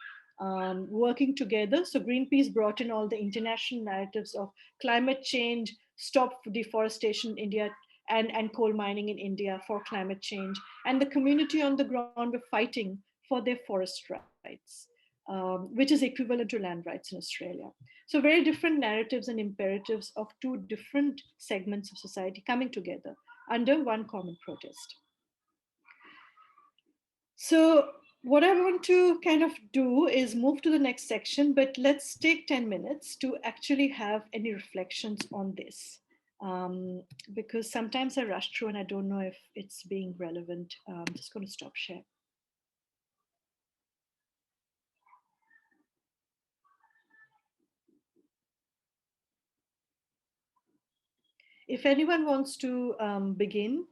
working together. So Greenpeace brought in all the international narratives of climate change, stop deforestation in India, and coal mining in India for climate change. And the community on the ground were fighting for their forest rights, which is equivalent to land rights in Australia. So very different narratives and imperatives of two different segments of society coming together under one common protest. So what I want to kind of do is move to the next section, but let's take 10 minutes to actually have any reflections on this. Because sometimes I rush through and I don't know if it's being relevant. I'm just going to stop share. If anyone wants to begin,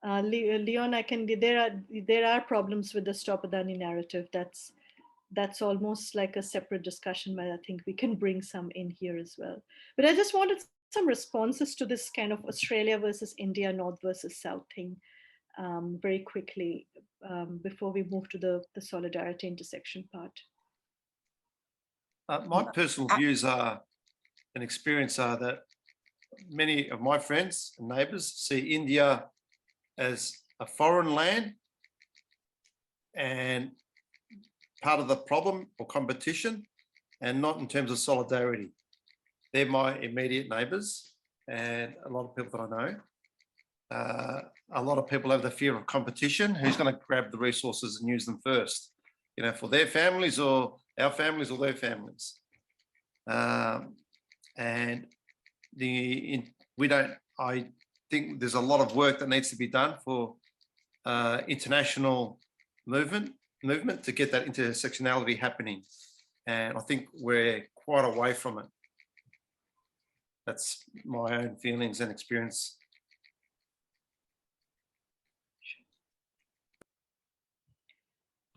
Leon, I can. There are problems with the Stoppadani narrative. That's almost like a separate discussion, but I think we can bring some in here as well. But I just wanted some responses to this kind of Australia versus India, North versus South thing very quickly before we move to the solidarity intersection part. My personal views are and experience are that many of my friends and neighbours see India as a foreign land and part of the problem or competition, and not in terms of solidarity. They're my immediate neighbours and a lot of people that I know. A lot of people have the fear of competition. Who's going to grab the resources and use them first? You know, for their families or our families or their families. And I think there's a lot of work that needs to be done for international movement to get that intersectionality happening. And I think we're quite away from it. That's my own feelings and experience.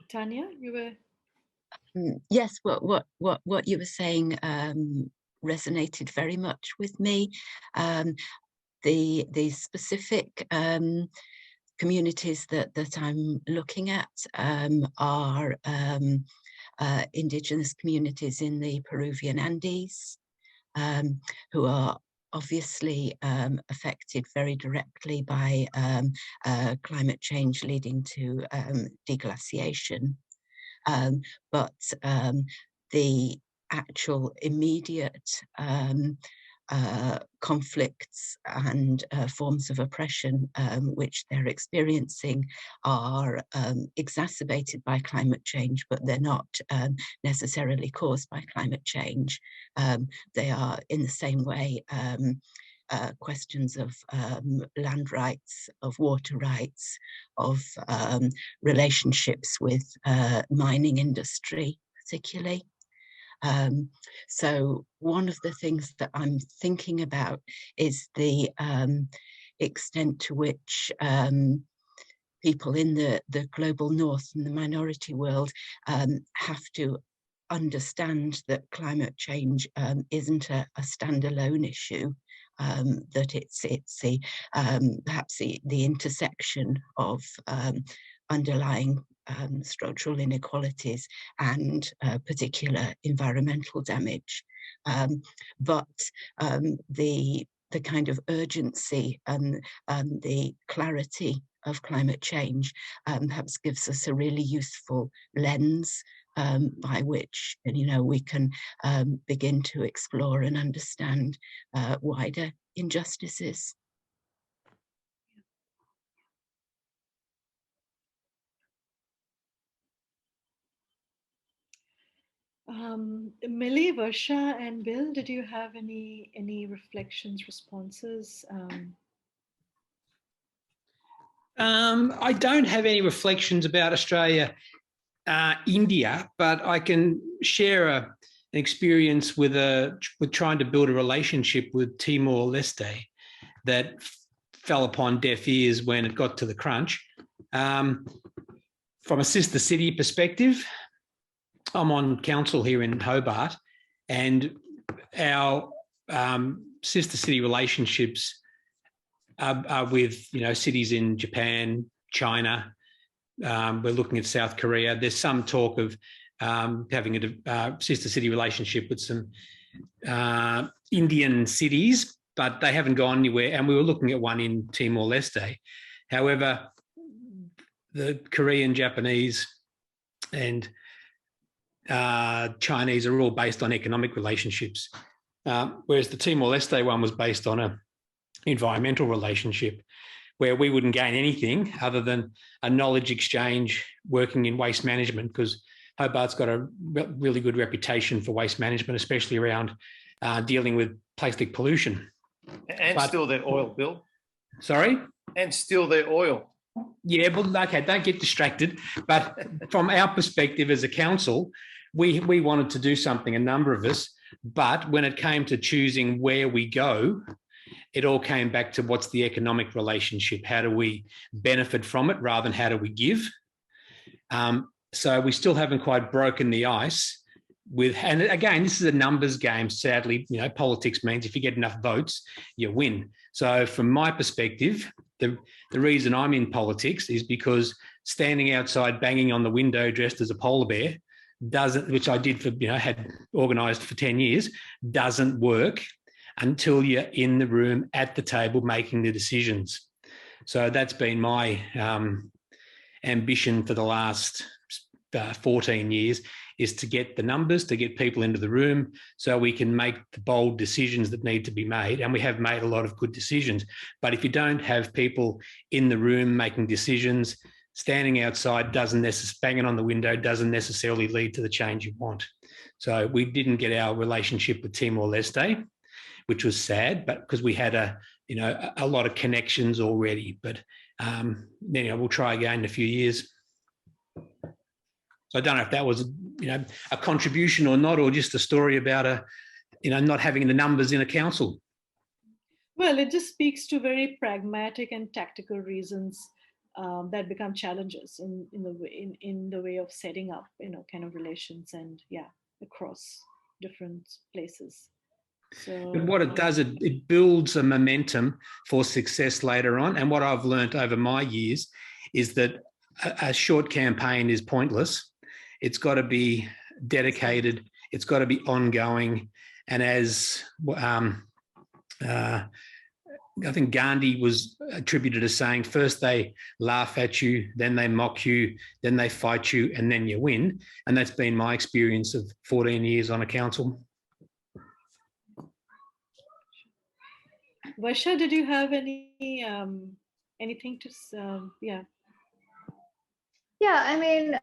Tanya, you were. Yes, what you were saying resonated very much with me. the specific communities that I'm looking at are Indigenous communities in the Peruvian Andes, who are obviously affected very directly by climate change leading to deglaciation. But the actual immediate conflicts and forms of oppression which they're experiencing are exacerbated by climate change, but they're not necessarily caused by climate change. They are in the same way questions of land rights, of water rights, of relationships with mining industry particularly. So one of the things that I'm thinking about is the extent to which people in the global north and the minority world have to understand that climate change isn't a standalone issue, that it's the perhaps the intersection of underlying structural inequalities and particular environmental damage. But the kind of urgency and the clarity of climate change perhaps gives us a really useful lens by which, we can begin to explore and understand wider injustices. Millie, Varsha, and Bill, did you have any reflections, responses? I don't have any reflections about Australia, India, but I can share an experience with trying to build a relationship with Timor-Leste that fell upon deaf ears when it got to the crunch. From a sister city perspective, I'm on council here in Hobart, and our sister city relationships are with cities in Japan, China. We're looking at South Korea. There's some talk of having a sister city relationship with some Indian cities, but they haven't gone anywhere. And we were looking at one in Timor-Leste. However, the Korean, Japanese, and Chinese are all based on economic relationships, whereas the Timor-Leste one was based on an environmental relationship where we wouldn't gain anything other than a knowledge exchange working in waste management, because Hobart's got a really good reputation for waste management, especially around dealing with plastic pollution. And still their oil, Bill. Sorry? And still their oil. Yeah, well, okay, don't get distracted. But from our perspective as a council, we wanted to do something, a number of us, but when it came to choosing where we go, it all came back to what's the economic relationship? How do we benefit from it rather than how do we give? So we still haven't quite broken the ice with, and again, this is a numbers game, sadly. Politics means if you get enough votes, you win. So from my perspective, the reason I'm in politics is because standing outside banging on the window dressed as a polar bear doesn't, which I did for, had organised for 10 years, doesn't work until you're in the room at the table making the decisions. So that's been my ambition for the last 14 years, is to get the numbers, to get people into the room so we can make the bold decisions that need to be made. And we have made a lot of good decisions. But if you don't have people in the room making decisions, standing outside banging on the window doesn't necessarily lead to the change you want. So we didn't get our relationship with Timor-Leste, which was sad, but because we had a lot of connections already. But we'll try again in a few years. So I don't know if that was a contribution or not, or just a story about not having the numbers in a council. Well, it just speaks to very pragmatic and tactical reasons that become challenges in the way of setting up kind of relations and across different places. So, but what it does, it builds a momentum for success later on. And what I've learned over my years is that a short campaign is pointless. It's got to be dedicated. It's got to be ongoing. And as I think Gandhi was attributed as saying, first they laugh at you, then they mock you, then they fight you, and then you win. And that's been my experience of 14 years on a council. Varsha, did you have anything to yeah? Yeah, I mean,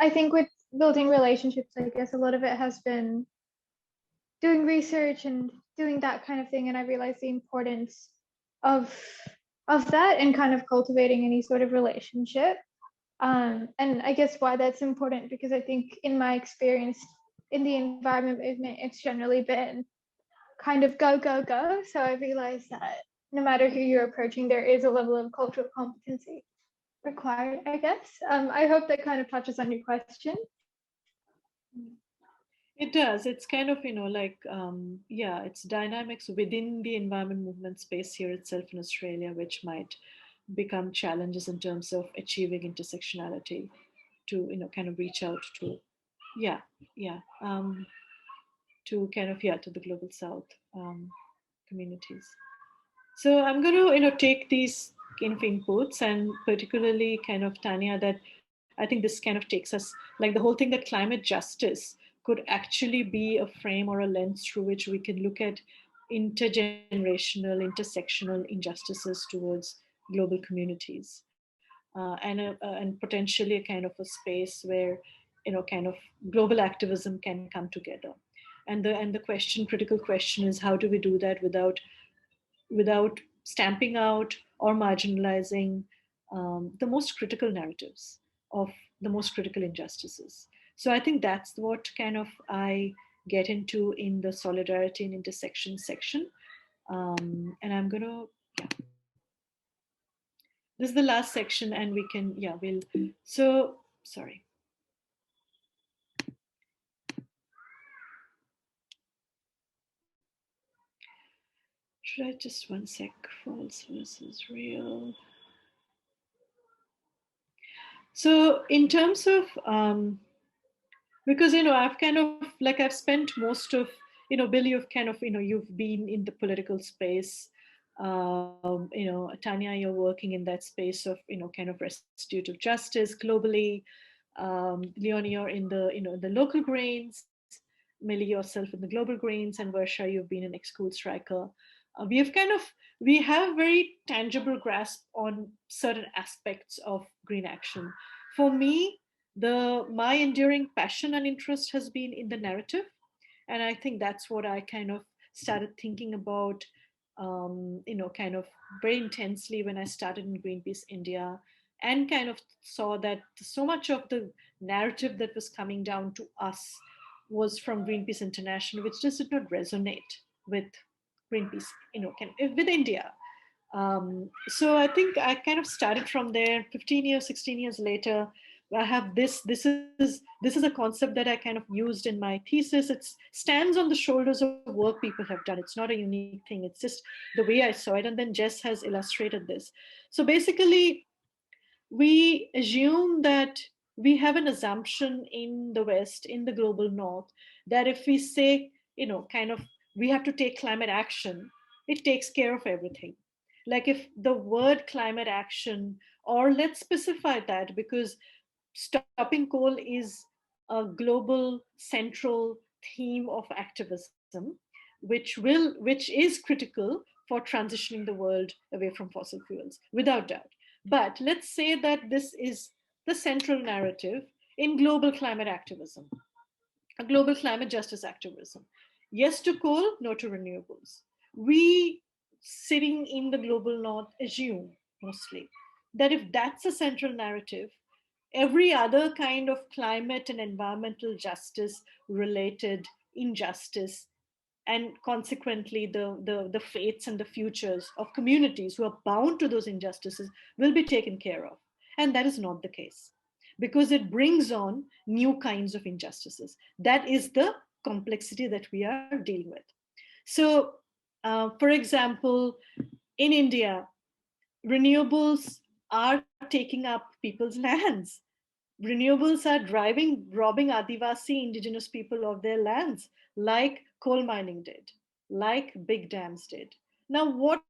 I think with building relationships, I guess a lot of it has been doing research and doing that kind of thing. And I realized the importance of that and kind of cultivating any sort of relationship. And I guess why that's important, because I think in my experience in the environment movement, it's generally been kind of go, go, go. So I realized that no matter who you're approaching, there is a level of cultural competency required, I guess. I hope that kind of touches on your question. It does. It's kind of, like, yeah, it's dynamics within the environment movement space here itself in Australia, which might become challenges in terms of achieving intersectionality to, kind of reach out to, yeah, to kind of, to the global South communities. So I'm going to, take these kind of inputs, and particularly kind of Tanya, that I think this kind of takes us, like the whole thing that climate justice could actually be a frame or a lens through which we can look at intergenerational, intersectional injustices towards global communities, and potentially a kind of a space where, kind of global activism can come together. And the critical question is, how do we do that without stamping out or marginalizing the most critical narratives of the most critical injustices. So I think that's what kind of I get into in the solidarity and intersection section. And I'm going to, this is the last section, and we can, so, sorry. Should I just one sec, false versus real? So in terms of, because, I've kind of, like, I've spent most of, Billy, you've kind of, you've been in the political space. Tanya, you're working in that space of, kind of restorative justice globally. Leonie, you're in the, the local Greens. Millie, yourself in the global Greens, and Varsha, you've been an ex-school striker. We have very tangible grasp on certain aspects of green action. For me, my enduring passion and interest has been in the narrative, and I think that's what I kind of started thinking about, kind of very intensely when I started in Greenpeace India, and kind of saw that so much of the narrative that was coming down to us was from Greenpeace International, which just did not resonate with Greenpeace, with India. So I think I kind of started from there. 15 years, 16 years later, I have this is a concept that I kind of used in my thesis. It stands on the shoulders of work people have done. It's not a unique thing. It's just the way I saw it. And then Jess has illustrated this. So basically, we assume that we have an assumption in the West, in the global North, that if we say, kind of, we have to take climate action, it takes care of everything. Like if the word climate action, or let's specify that, because stopping coal is a global central theme of activism, which is critical for transitioning the world away from fossil fuels, without doubt. But let's say that this is the central narrative in global climate activism, a global climate justice activism. Yes to coal, no to renewables. We, sitting in the global North, assume mostly that if that's a central narrative, every other kind of climate and environmental justice related injustice, and consequently the fates and the futures of communities who are bound to those injustices, will be taken care of. And that is not the case, because it brings on new kinds of injustices. That is the complexity that we are dealing with. So, for example, in India, renewables are taking up people's lands. Renewables are robbing Adivasi indigenous people of their lands, like coal mining did, like big dams did. Now,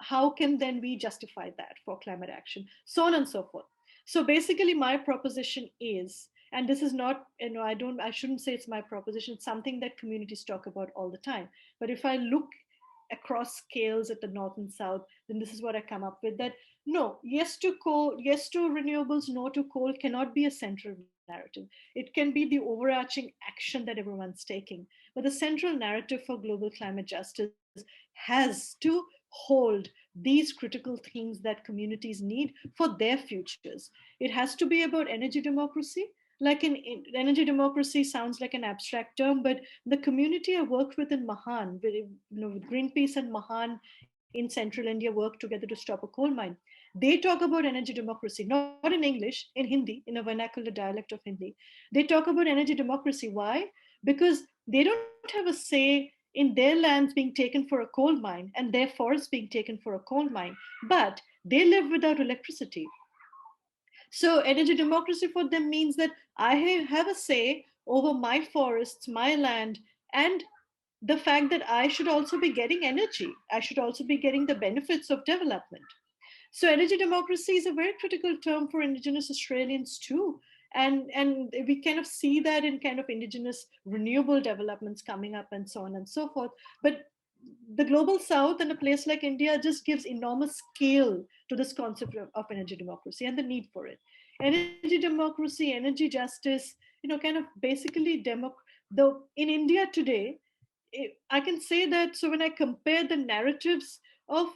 how can then we justify that for climate action? So on and so forth. So basically, my proposition is, and this is not, I shouldn't say it's my proposition, it's something that communities talk about all the time. But if I look across scales at the north and south, then this is what I come up with, that no, yes to coal, yes to renewables, no to coal cannot be a central narrative. It can be the overarching action that everyone's taking. But the central narrative for global climate justice has to hold these critical things that communities need for their futures. It has to be about energy democracy. Energy democracy sounds like an abstract term, but the community I worked with in Mahan, with Greenpeace and Mahan in central India worked together to stop a coal mine. They talk about energy democracy, not in English, in Hindi, in a vernacular dialect of Hindi. They talk about energy democracy. Why? Because they don't have a say in their lands being taken for a coal mine and their forests being taken for a coal mine, but they live without electricity. So energy democracy for them means that I have a say over my forests, my land, and the fact that I should also be getting energy. I should also be getting the benefits of development. So energy democracy is a very critical term for Indigenous Australians too. And we kind of see that in kind of Indigenous renewable developments coming up and so on and so forth. But the global south and a place like India just gives enormous scale to this concept of energy democracy and the need for it. Energy democracy, energy justice, kind of basically though in India today, I can say that. So when I compare the narratives of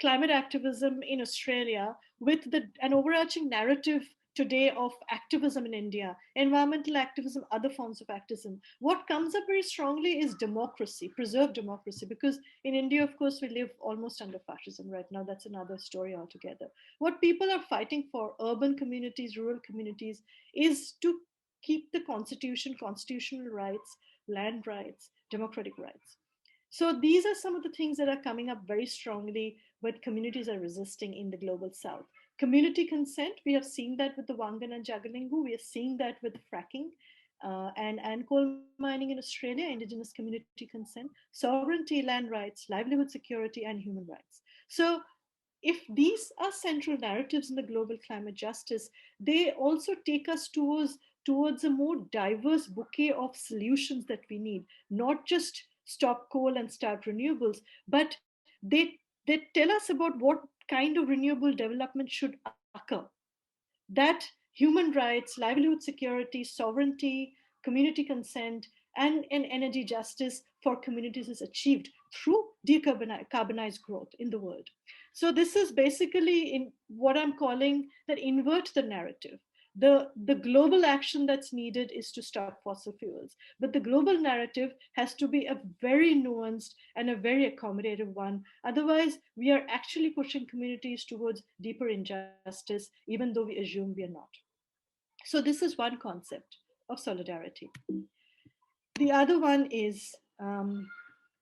climate activism in Australia with an overarching narrative today of activism in India, environmental activism, other forms of activism. What comes up very strongly is democracy, preserve democracy, because in India, of course, we live almost under fascism right now. That's another story altogether. What people are fighting for, urban communities, rural communities, is to keep the constitution, constitutional rights, land rights, democratic rights. So these are some of the things that are coming up very strongly what communities are resisting in the global south. Community consent, we have seen that with the Wangan and Jagalingu, we are seeing that with fracking and coal mining in Australia, indigenous community consent, sovereignty, land rights, livelihood security, and human rights. So if these are central narratives in the global climate justice, they also take us towards a more diverse bouquet of solutions that we need, not just stop coal and start renewables, but they tell us about what kind of renewable development should occur. That human rights, livelihood security, sovereignty, community consent, and energy justice for communities is achieved through decarbonized growth in the world. So this is basically in what I'm calling that invert the narrative. The global action that's needed is to stop fossil fuels, but the global narrative has to be a very nuanced and a very accommodative one. Otherwise, we are actually pushing communities towards deeper injustice, even though we assume we are not. So this is one concept of solidarity. The other one is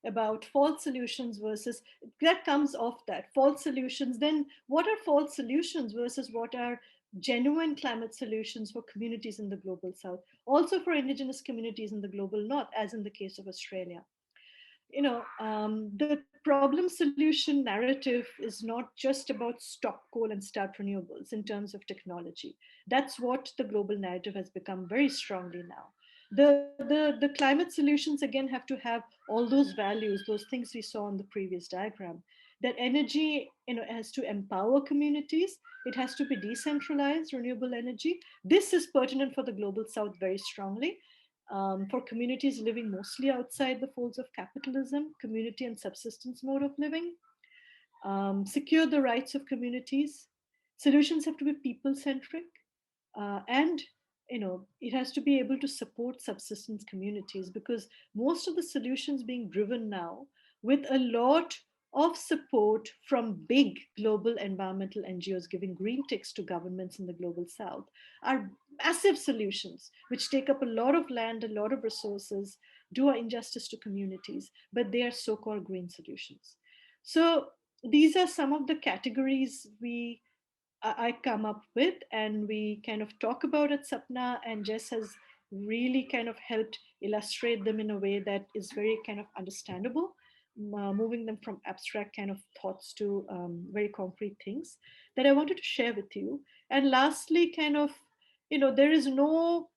about false solutions versus, that comes off that false solutions. Then what are false solutions versus what are genuine climate solutions for communities in the global south, also for indigenous communities in the global north, as in the case of Australia. The problem solution narrative is not just about stop coal and start renewables in terms of technology. That's what the global narrative has become very strongly now. The climate solutions again have to have all those values, those things we saw on the previous diagram. That energy, has to empower communities. It has to be decentralized, renewable energy. This is pertinent for the global south very strongly. For communities living mostly outside the folds of capitalism, community and subsistence mode of living, secure the rights of communities. Solutions have to be people centric, and it has to be able to support subsistence communities, because most of the solutions being driven now with a lot of support from big global environmental NGOs giving green ticks to governments in the global south are massive solutions which take up a lot of land, a lot of resources, do an injustice to communities, but they are so-called green solutions. So these are some of the categories I come up with, and we kind of talk about at Satna, and Jess has really kind of helped illustrate them in a way that is very kind of understandable, moving them from abstract kind of thoughts to very concrete things that I wanted to share with you. And lastly, kind of, there is no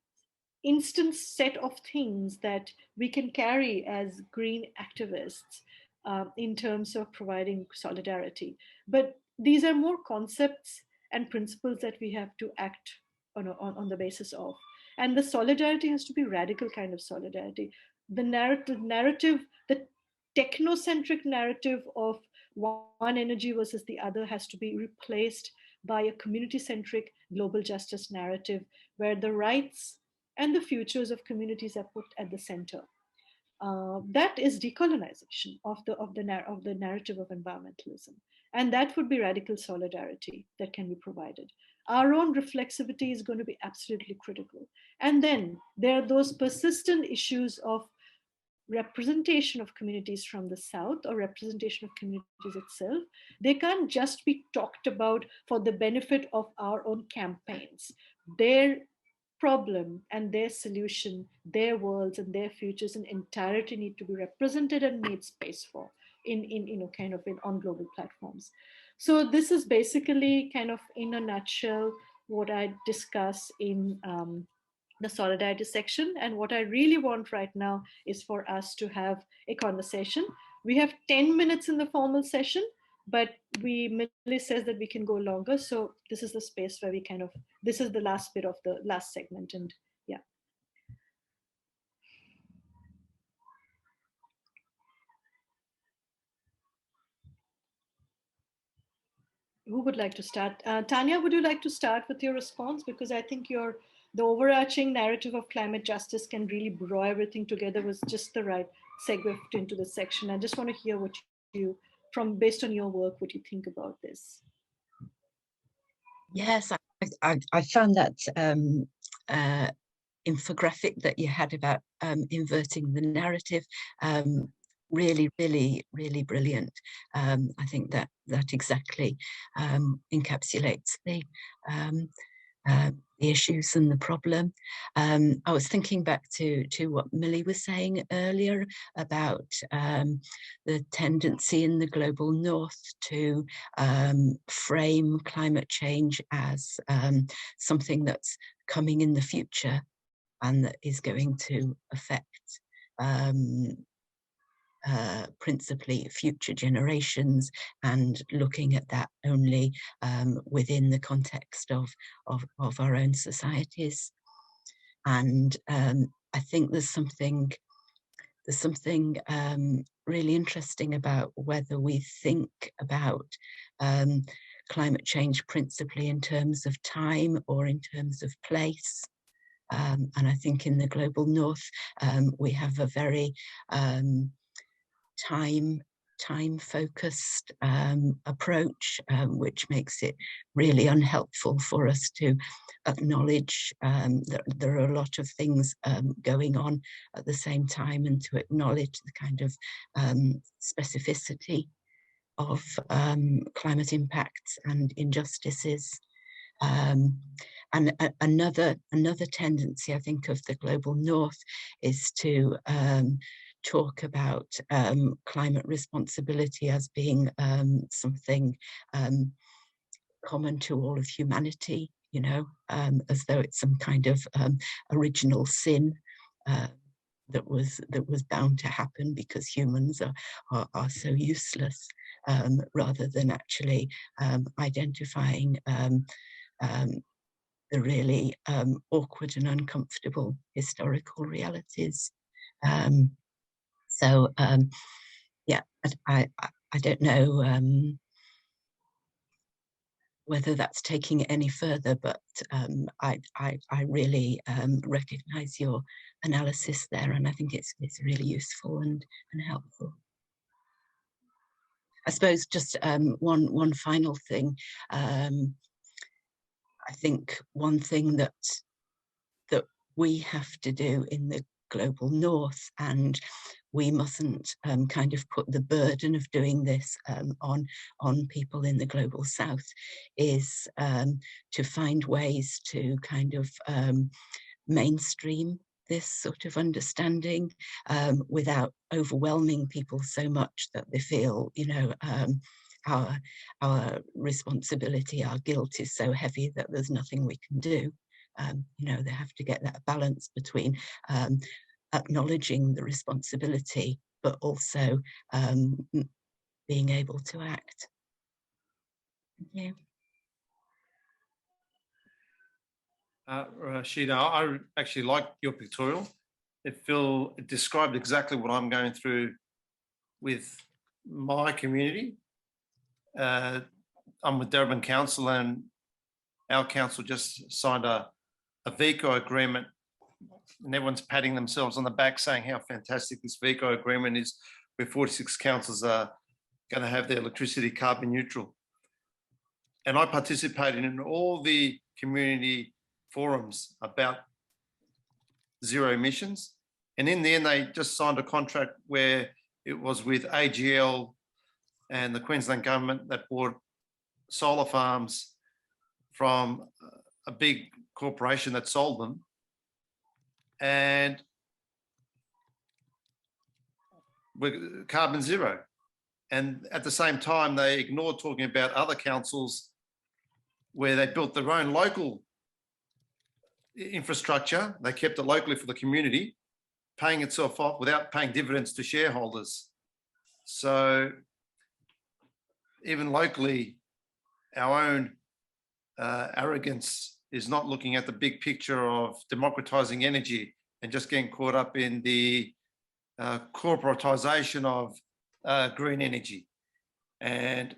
instant set of things that we can carry as green activists in terms of providing solidarity. But these are more concepts and principles that we have to act on the basis of. And the solidarity has to be radical kind of solidarity. The narrative, the technocentric narrative of one energy versus the other has to be replaced by a community-centric global justice narrative where the rights and the futures of communities are put at the center. That is decolonization of the narrative of environmentalism, and that would be radical solidarity that can be provided. Our own reflexivity is going to be absolutely critical, and then there are those persistent issues of representation of communities from the South or representation of communities itself. They can't just be talked about for the benefit of our own campaigns. Their problem and their solution, their worlds and their futures in entirety need to be represented and made space for on global platforms. So this is basically kind of in a nutshell what I discuss in the solidarity section. And what I really want right now is for us to have a conversation. We have 10 minutes in the formal session, but Millie says that we can go longer. So this is the space where we this is the last bit of the last segment. And yeah. Who would like to start? Tanya, would you like to start with your response? Because I think the overarching narrative of climate justice can really draw everything together, was just the right segue into the section. I just want to hear what based on your work, what you think about this. Yes, I found that infographic that you had about inverting the narrative really, really, really brilliant. I think that exactly encapsulates the issues and the problem. I was thinking back to what Millie was saying earlier about the tendency in the global north to frame climate change as something that's coming in the future and that is going to affect principally future generations, and looking at that only within the context of our own societies. And I think there's something really interesting about whether we think about climate change principally in terms of time or in terms of place. And I think in the global north, we have a very time-focused approach, which makes it really unhelpful for us to acknowledge that there are a lot of things going on at the same time, and to acknowledge the kind of specificity of climate impacts and injustices. And another tendency, I think, of the global north is to talk about climate responsibility as being something common to all of humanity, as though it's some kind of original sin that was bound to happen because humans are so useless, rather than actually identifying the really awkward and uncomfortable historical realities. So yeah, I don't know whether that's taking it any further, but I really recognise your analysis there, and I think it's really useful and helpful. I suppose just one final thing. I think one thing that we have to do in the global north, and we mustn't kind of put the burden of doing this on people in the global south, is to find ways to kind of mainstream this sort of understanding without overwhelming people so much that they feel, you know, our responsibility, our guilt is so heavy that there's nothing we can do. You know, they have to get that balance between acknowledging the responsibility, but also being able to act. Yeah. Rashida, I actually like your pictorial. It described exactly what I'm going through with my community. I'm with Darebin Council, and our council just signed a VECO agreement, and everyone's patting themselves on the back saying how fantastic this VECO agreement is, where 46 councils are going to have their electricity carbon neutral. And I participated in all the community forums about zero emissions. And in the end, they just signed a contract where it was with AGL and the Queensland government that bought solar farms from a big corporation that sold them. And we're carbon zero. And at the same time, they ignored talking about other councils where they built their own local infrastructure. They kept it locally for the community, paying itself off without paying dividends to shareholders. So even locally, our own arrogance is not looking at the big picture of democratizing energy and just getting caught up in the corporatization of green energy. And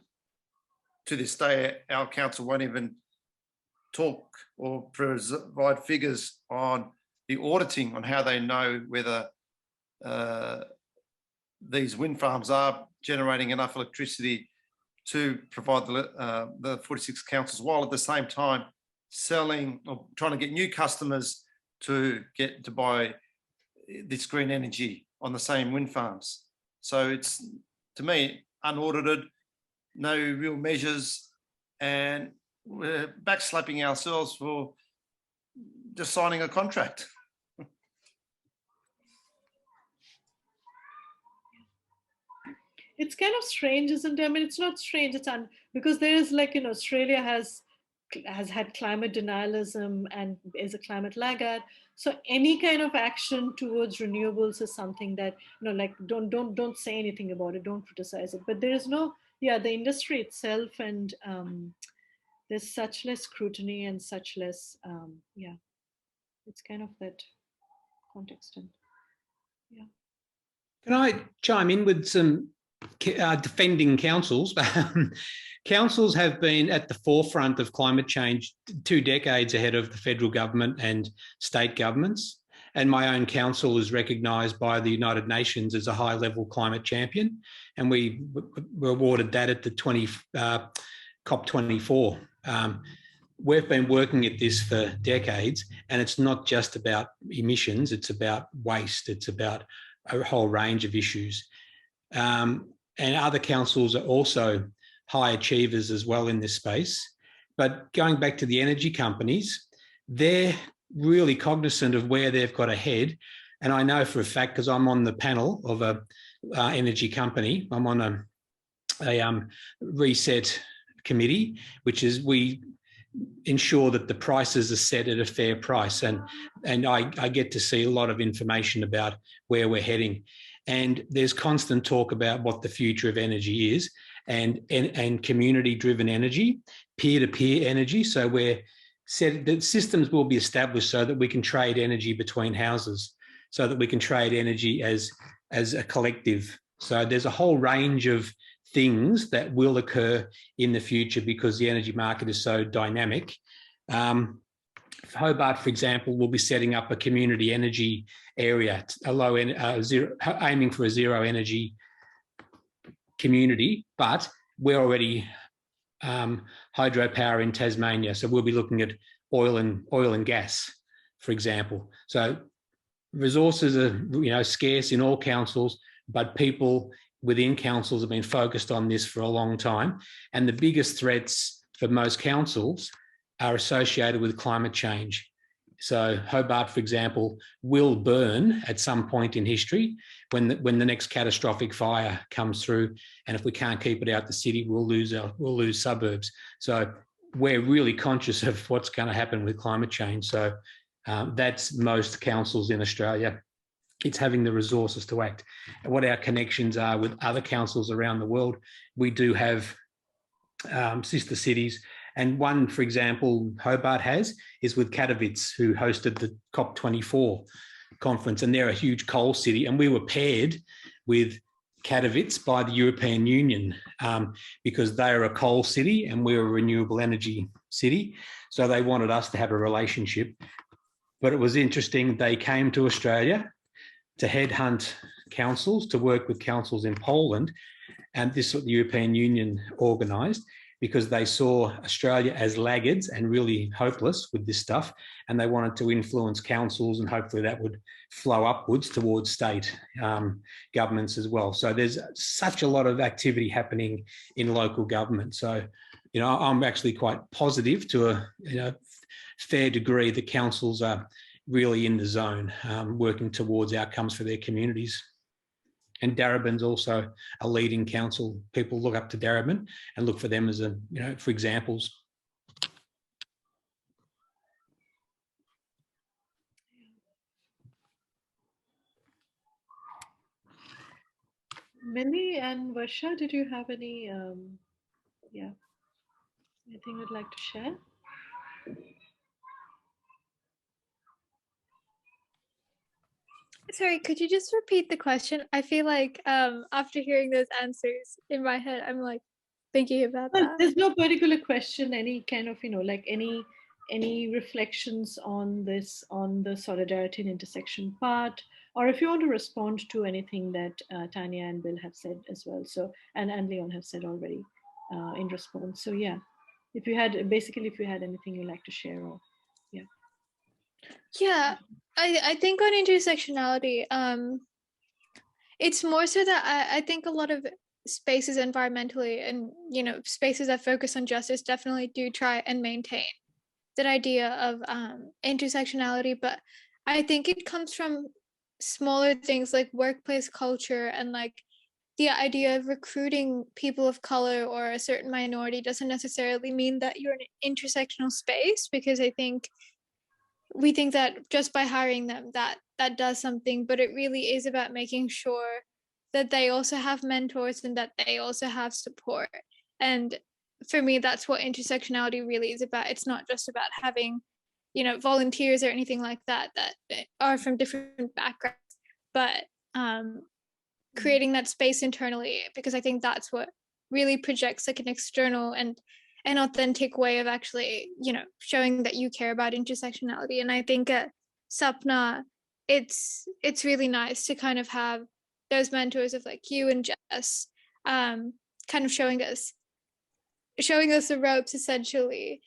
to this day, our council won't even talk or provide figures on the auditing on how they know whether these wind farms are generating enough electricity to provide the 46 councils, while at the same time selling or trying to get new customers to buy this green energy on the same wind farms. So it's, to me, unaudited, no real measures, and we're backslapping ourselves for just signing a contract. It's kind of strange, isn't it? I mean, it's not strange. It's because there is, like, you know, Australia has had climate denialism and is a climate laggard. So any kind of action towards renewables is something that, you know, like, don't say anything about it, don't criticize it. But there is no, the industry itself, and there's such less scrutiny and such less, it's kind of that context. And Can I chime in with some defending councils? Councils have been at the forefront of climate change 2 decades ahead of the federal government and state governments. And my own council is recognised by the United Nations as a high-level climate champion. And we were awarded that at the COP24. We've been working at this for decades, and it's not just about emissions, it's about waste, it's about a whole range of issues. And other councils are also high achievers as well in this space. But going back to the energy companies, they're really cognizant of where they've got to head. And I know for a fact, because I'm on the panel of a energy company, I'm on a reset committee, which is we ensure that the prices are set at a fair price. And I get to see a lot of information about where we're heading. And there's constant talk about what the future of energy is, and community-driven energy, peer-to-peer energy. So we're set, that systems will be established so that we can trade energy between houses, so that we can trade energy as a collective. So there's a whole range of things that will occur in the future because the energy market is so dynamic. Hobart, for example, will be setting up a community energy area, aiming for a zero energy community, but we're already hydropower in Tasmania, so we'll be looking at oil and gas, for example. So resources are, scarce in all councils, but people within councils have been focused on this for a long time. And the biggest threats for most councils are associated with climate change. So Hobart, for example, will burn at some point in history when the next catastrophic fire comes through. And if we can't keep it out the city, we'll lose suburbs. So we're really conscious of what's going to happen with climate change. So that's most councils in Australia. It's having the resources to act. And what our connections are with other councils around the world, we do have sister cities. And one, for example, Hobart has, is with Katowice, who hosted the COP24 conference. And they're a huge coal city. And we were paired with Katowice by the European Union because they're a coal city and we're a renewable energy city. So they wanted us to have a relationship. But it was interesting, they came to Australia to headhunt councils, to work with councils in Poland. And this is what the European Union organised, because they saw Australia as laggards and really hopeless with this stuff. And they wanted to influence councils, and hopefully that would flow upwards towards state governments as well. So there's such a lot of activity happening in local government. So, I'm actually quite positive to a fair degree that councils are really in the zone, working towards outcomes for their communities. And Darebin's also a leading council. People look up to Darebin and look for them as for examples. Millie and Varsha, did you have any, anything you'd like to share? Sorry, could you just repeat the question? I feel like after hearing those answers in my head, I'm like thinking about that. There's no particular question, any kind of, like any reflections on this, on the solidarity and intersection part, or if you want to respond to anything that Tanya and Bill have said as well. So, and Leon have said already in response. So yeah, if you had anything you'd like to share, or Yeah, I think on intersectionality, it's more so that I think a lot of spaces environmentally and, spaces that focus on justice definitely do try and maintain that idea of intersectionality. But I think it comes from smaller things like workplace culture, and like the idea of recruiting people of color or a certain minority doesn't necessarily mean that you're in an intersectional space, because I think we think that just by hiring them that does something, but it really is about making sure that they also have mentors and that they also have support. And for me, that's what intersectionality really is about. It's not just about having, volunteers or anything like that are from different backgrounds, but creating that space internally, because I think that's what really projects like an external and an authentic way of actually, showing that you care about intersectionality. And I think at Satna, it's really nice to kind of have those mentors of like you and Jess, kind of showing us the ropes essentially.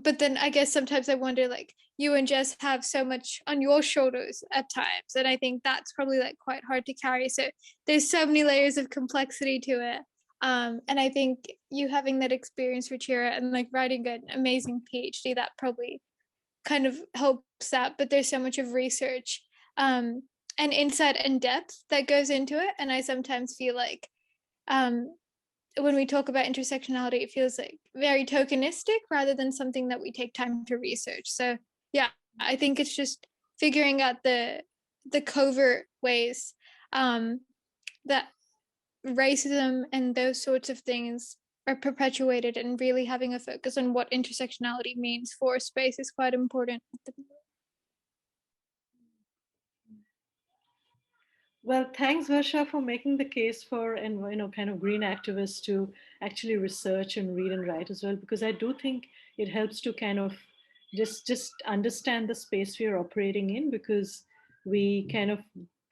But then I guess sometimes I wonder, like, you and Jess have so much on your shoulders at times, and I think that's probably like quite hard to carry. So there's so many layers of complexity to it. And I think you having that experience, Ruchira, and like writing an amazing PhD, that probably kind of helps that. But there's so much of research and insight and depth that goes into it. And I sometimes feel like when we talk about intersectionality, it feels like very tokenistic rather than something that we take time to research. So yeah, I think it's just figuring out the covert ways that racism and those sorts of things are perpetuated, and really having a focus on what intersectionality means for space is quite important at the moment. Well, thanks, Varsha, for making the case for, and kind of green activists to actually research and read and write as well, because I do think it helps to kind of just understand the space we are operating in, because we kind of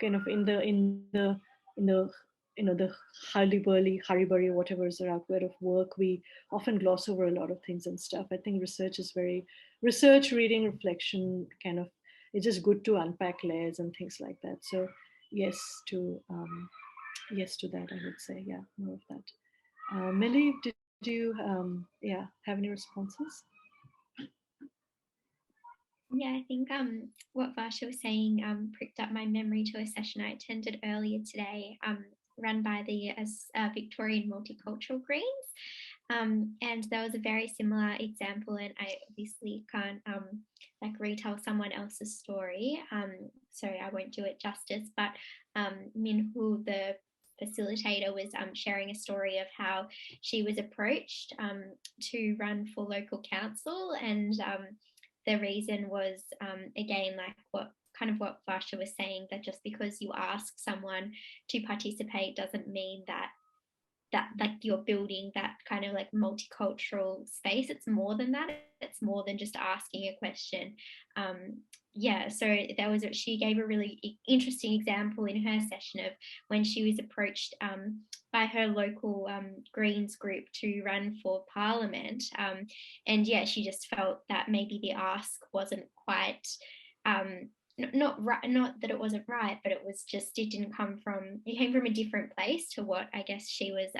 in the the hurry-burry, whatever is out there of work, we often gloss over a lot of things and stuff. I think research, reading, reflection kind of it's just good to unpack layers and things like that. So yes to that, I would say. Yeah, more of that. Millie, did you have any responses? Yeah, I think what Varsha was saying pricked up my memory to a session I attended earlier today, run by the Victorian Multicultural Greens. And there was a very similar example, and I obviously can't like retell someone else's story, so I won't do it justice, but Minhu, the facilitator, was sharing a story of how she was approached to run for local council, and the reason was, again, like what Varsha was saying, that just because you ask someone to participate doesn't mean that like you're building that kind of like multicultural space. It's more than that. It's more than just asking a question. So she gave a really interesting example in her session of when she was approached by her local Greens group to run for Parliament, and she just felt that maybe the ask wasn't quite not right, not that it wasn't right, but it came from a different place to what I guess she was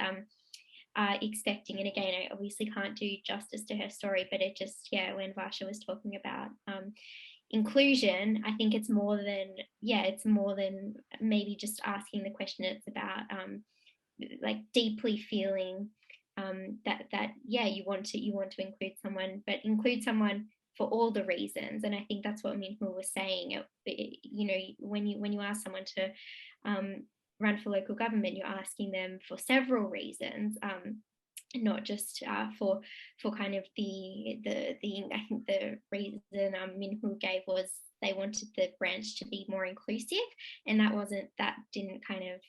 expecting. And again, I obviously can't do justice to her story, but it just, when Varsha was talking about inclusion, I think it's more than maybe just asking the question. It's about like deeply feeling that you want to include someone, but include someone for all the reasons. And I think that's what Minhu was saying. When you ask someone to run for local government, you're asking them for several reasons, not just for kind of the I think the reason Minhu gave was they wanted the branch to be more inclusive, and that didn't kind of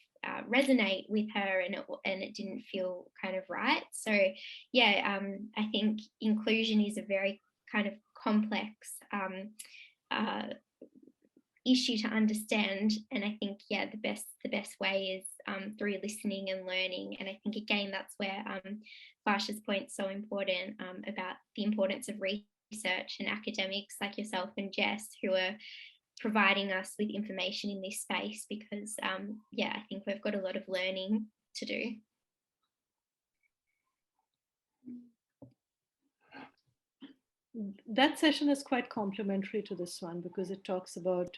resonate with her, and it didn't feel kind of right. So I think inclusion is a very kind of complex issue to understand, and I think the best way is through listening and learning. And I think again that's where Varsha's point is so important, about the importance of research and academics like yourself and Jess, who are providing us with information in this space, because I think we've got a lot of learning to do. That session is quite complementary to this one, because it talks about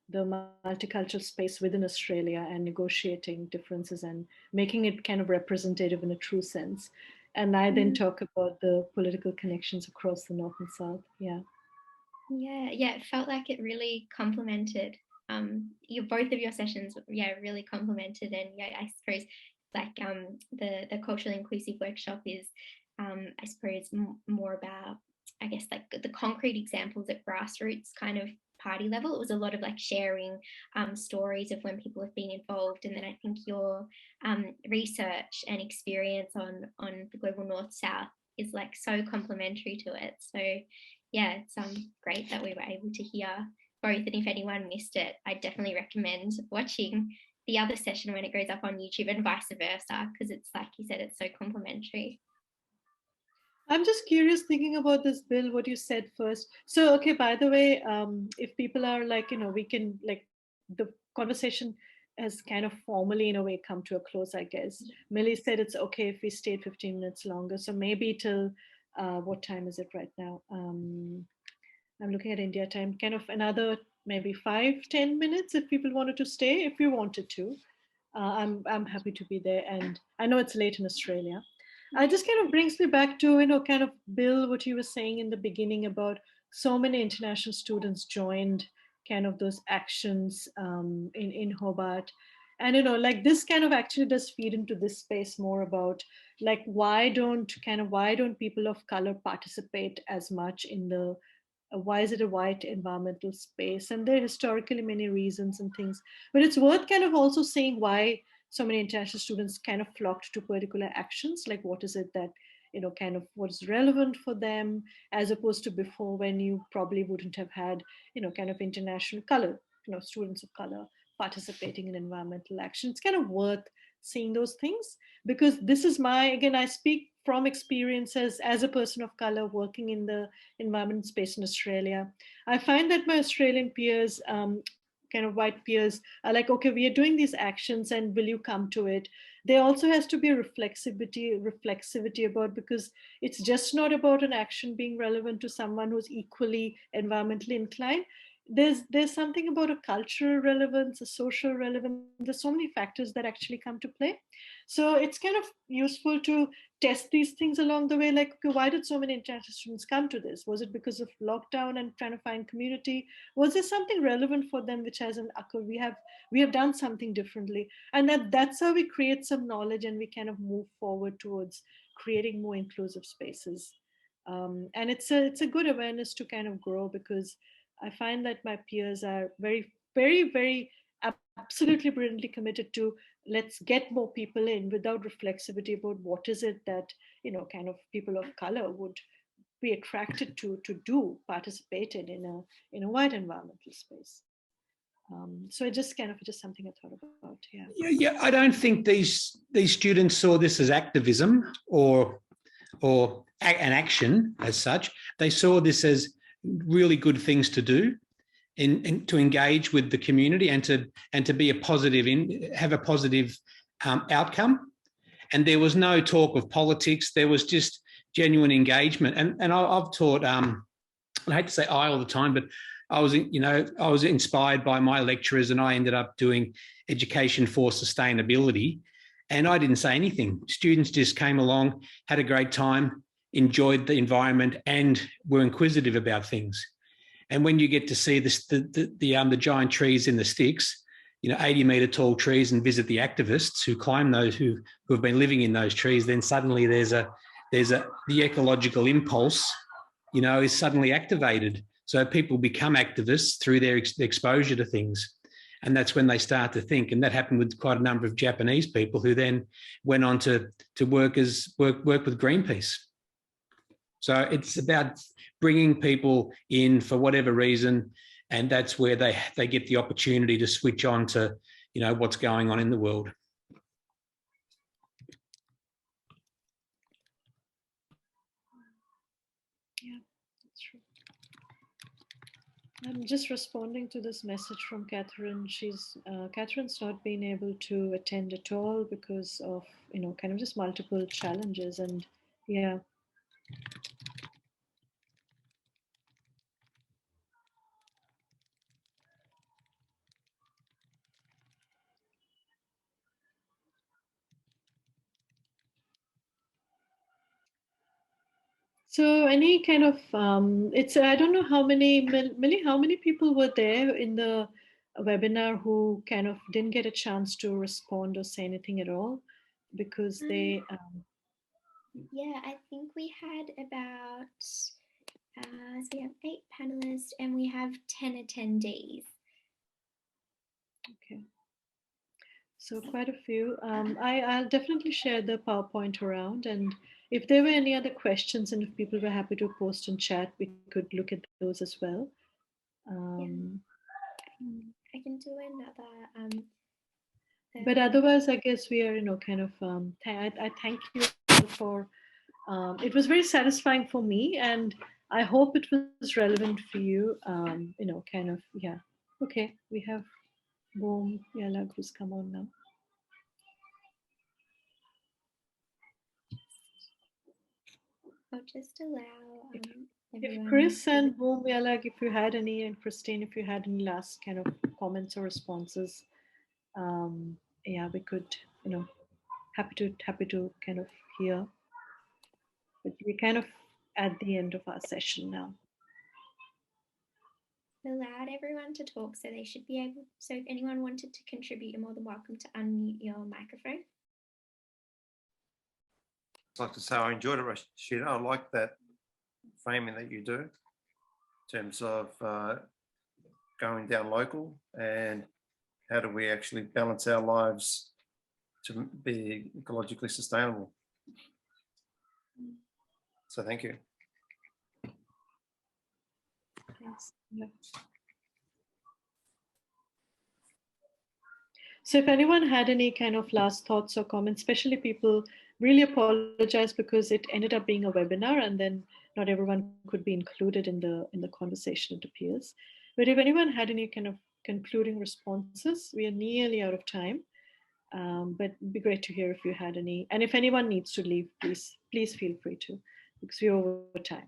the multicultural space within Australia and negotiating differences and making it kind of representative in a true sense. And I then talk about the political connections across the North and South. It felt like it really complemented both of your sessions. Really complemented. And I suppose like the culturally inclusive workshop is I suppose more about, I guess, like the concrete examples at grassroots kind of party level. It was a lot of like sharing stories of when people have been involved, and then I think your research and experience on the global North South is like so complementary to it. So it's great that we were able to hear both, and if anyone missed it, I definitely recommend watching the other session when it goes up on YouTube, and vice versa, because it's like you said, it's so complementary. I'm just curious, thinking about this, Bill, what you said first. So, okay, by the way, if people are like, we can, like, the conversation has kind of formally, in a way, come to a close, I guess. Millie said it's okay if we stayed 15 minutes longer. So maybe till, what time is it right now? I'm looking at India time, kind of another maybe 5-10 minutes if people wanted to stay, if you wanted to. I'm happy to be there. And I know it's late in Australia. It just kind of brings me back to, kind of, Bill, what you were saying in the beginning about so many international students joined kind of those actions in Hobart. And, like this kind of actually does feed into this space more about like, why don't people of color participate as much in the, why is it a white environmental space? And there are historically many reasons and things, but it's worth kind of also saying why so many international students kind of flocked to particular actions. Like, what is it that, kind of what's relevant for them, as opposed to before when you probably wouldn't have had, kind of international color, students of color participating in environmental action. It's kind of worth seeing those things, because this is again, I speak from experiences as a person of color working in the environment space in Australia. I find that my Australian peers, kind of white peers, are like, okay, we are doing these actions and will you come to it? There also has to be a reflexivity about, because it's just not about an action being relevant to someone who's equally environmentally inclined. There's something about a cultural relevance, a social relevance. There's so many factors that actually come to play. So it's kind of useful to test these things along the way. Like, okay, why did so many international students come to this? Was it because of lockdown and trying to find community? Was there something relevant for them which hasn't occurred? We have done something differently, and that's how we create some knowledge, and we kind of move forward towards creating more inclusive spaces. And it's a good awareness to kind of grow, because I find that my peers are very, very, very absolutely brilliantly committed to, let's get more people in, without reflexivity about what is it that, kind of people of color would be attracted to participate in a wide environmental space. So it just something I thought about. Yeah. I don't think these students saw this as activism or an action as such. They saw this as really good things to do, and to engage with the community, and to be have a positive outcome. And there was no talk of politics. There was just genuine engagement. And I've taught. I hate to say I all the time, but I was inspired by my lecturers, and I ended up doing education for sustainability. And I didn't say anything. Students just came along, had a great time, enjoyed the environment, and were inquisitive about things. And when you get to see the giant trees in the sticks, 80-metre tall trees, and visit the activists who climb those, who have been living in those trees, then suddenly the ecological impulse, is suddenly activated. So people become activists through their exposure to things. And that's when they start to think. And that happened with quite a number of Japanese people, who then went on to work with Greenpeace. So it's about bringing people in for whatever reason, and that's where they get the opportunity to switch on to, what's going on in the world. Yeah, that's true. I'm just responding to this message from Catherine. Catherine's not been able to attend at all because of, kind of just multiple challenges. And yeah. So any kind of, I don't know how many, Millie, how many people were there in the webinar who kind of didn't get a chance to respond or say anything at all, because they... Yeah, I think we had about, so we have 8 panelists and we have 10 attendees. Okay. So quite a few. I'll definitely share the PowerPoint around, and if there were any other questions and if people were happy to post in chat, we could look at those as well. I can do another. But otherwise, I guess we are, kind of, I thank you for, it was very satisfying for me, and I hope it was relevant for you, kind of, yeah. Okay, we have Boom Yalag who's come on now. I'll just allow if Chris and Boom Yalag, if you had any, and Christine, if you had any last kind of comments or responses, yeah, we could, happy to kind of hear. But we're kind of at the end of our session now. Allowed everyone to talk, so they should be able, so if anyone wanted to contribute, you're more than welcome to unmute your microphone. I'd like to say I enjoyed it, Rashida. I like that framing that you do in terms of going down local, and how do we actually balance our lives to be ecologically sustainable. So thank you. Thanks. Yeah. So if anyone had any kind of last thoughts or comments, especially people really apologize because it ended up being a webinar and then not everyone could be included in the conversation, it appears. But if anyone had any kind of concluding responses, we are nearly out of time. But it'd be great to hear if you had any. And if anyone needs to leave, please feel free to, because we're over time.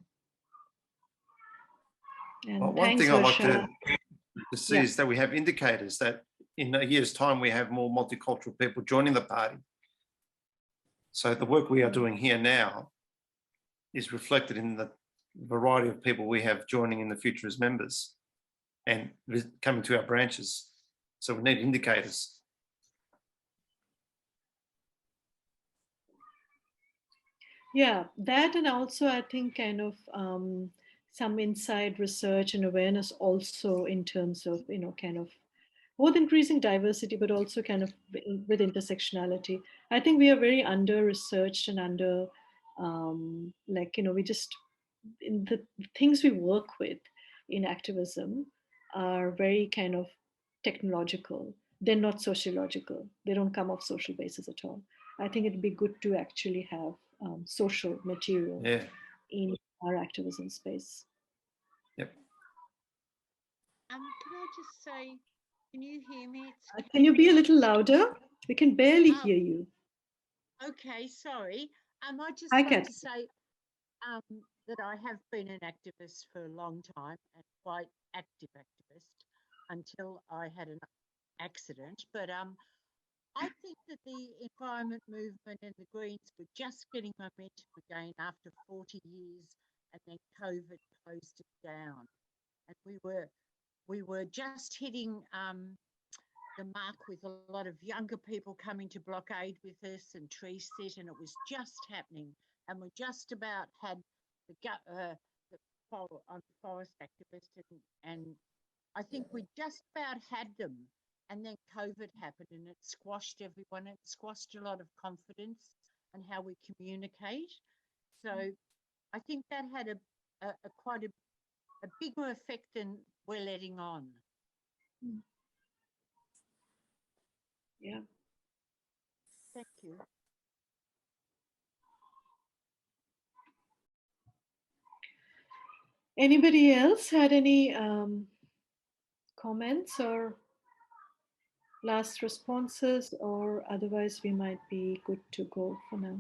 And well, one thanks, thing I'd like Varsha. to see is that we have indicators that in a year's time we have more multicultural people joining the party. So the work we are doing here now is reflected in the variety of people we have joining in the future as members and coming to our branches. So we need indicators. Yeah, that, and also I think kind of some inside research and awareness also in terms of, kind of both increasing diversity, but also kind of with intersectionality. I think we are very under-researched and under, we just, in the things we work with in activism are very kind of technological. They're not sociological. They don't come off social basis at all. I think it'd be good to actually have social material in our activism space. Yep. Can I just say, can you hear me? Can you be a little louder? We can barely hear you. Okay, sorry. I just Hi, like to say that I have been an activist for a long time and quite active activist until I had an accident. But I think that the environment movement and the Greens were just getting momentum again after 40 years, and then COVID closed it down. And we were just hitting the mark with a lot of younger people coming to blockade with us and tree sit, and it was just happening. And we just about had the forest activist, and I think we just about had them. And then COVID happened and it squashed everyone. It squashed a lot of confidence and how we communicate. So I think that had quite a bigger effect than we're letting on. Yeah. Thank you. Anybody else had any comments or last responses, or otherwise we might be good to go for now?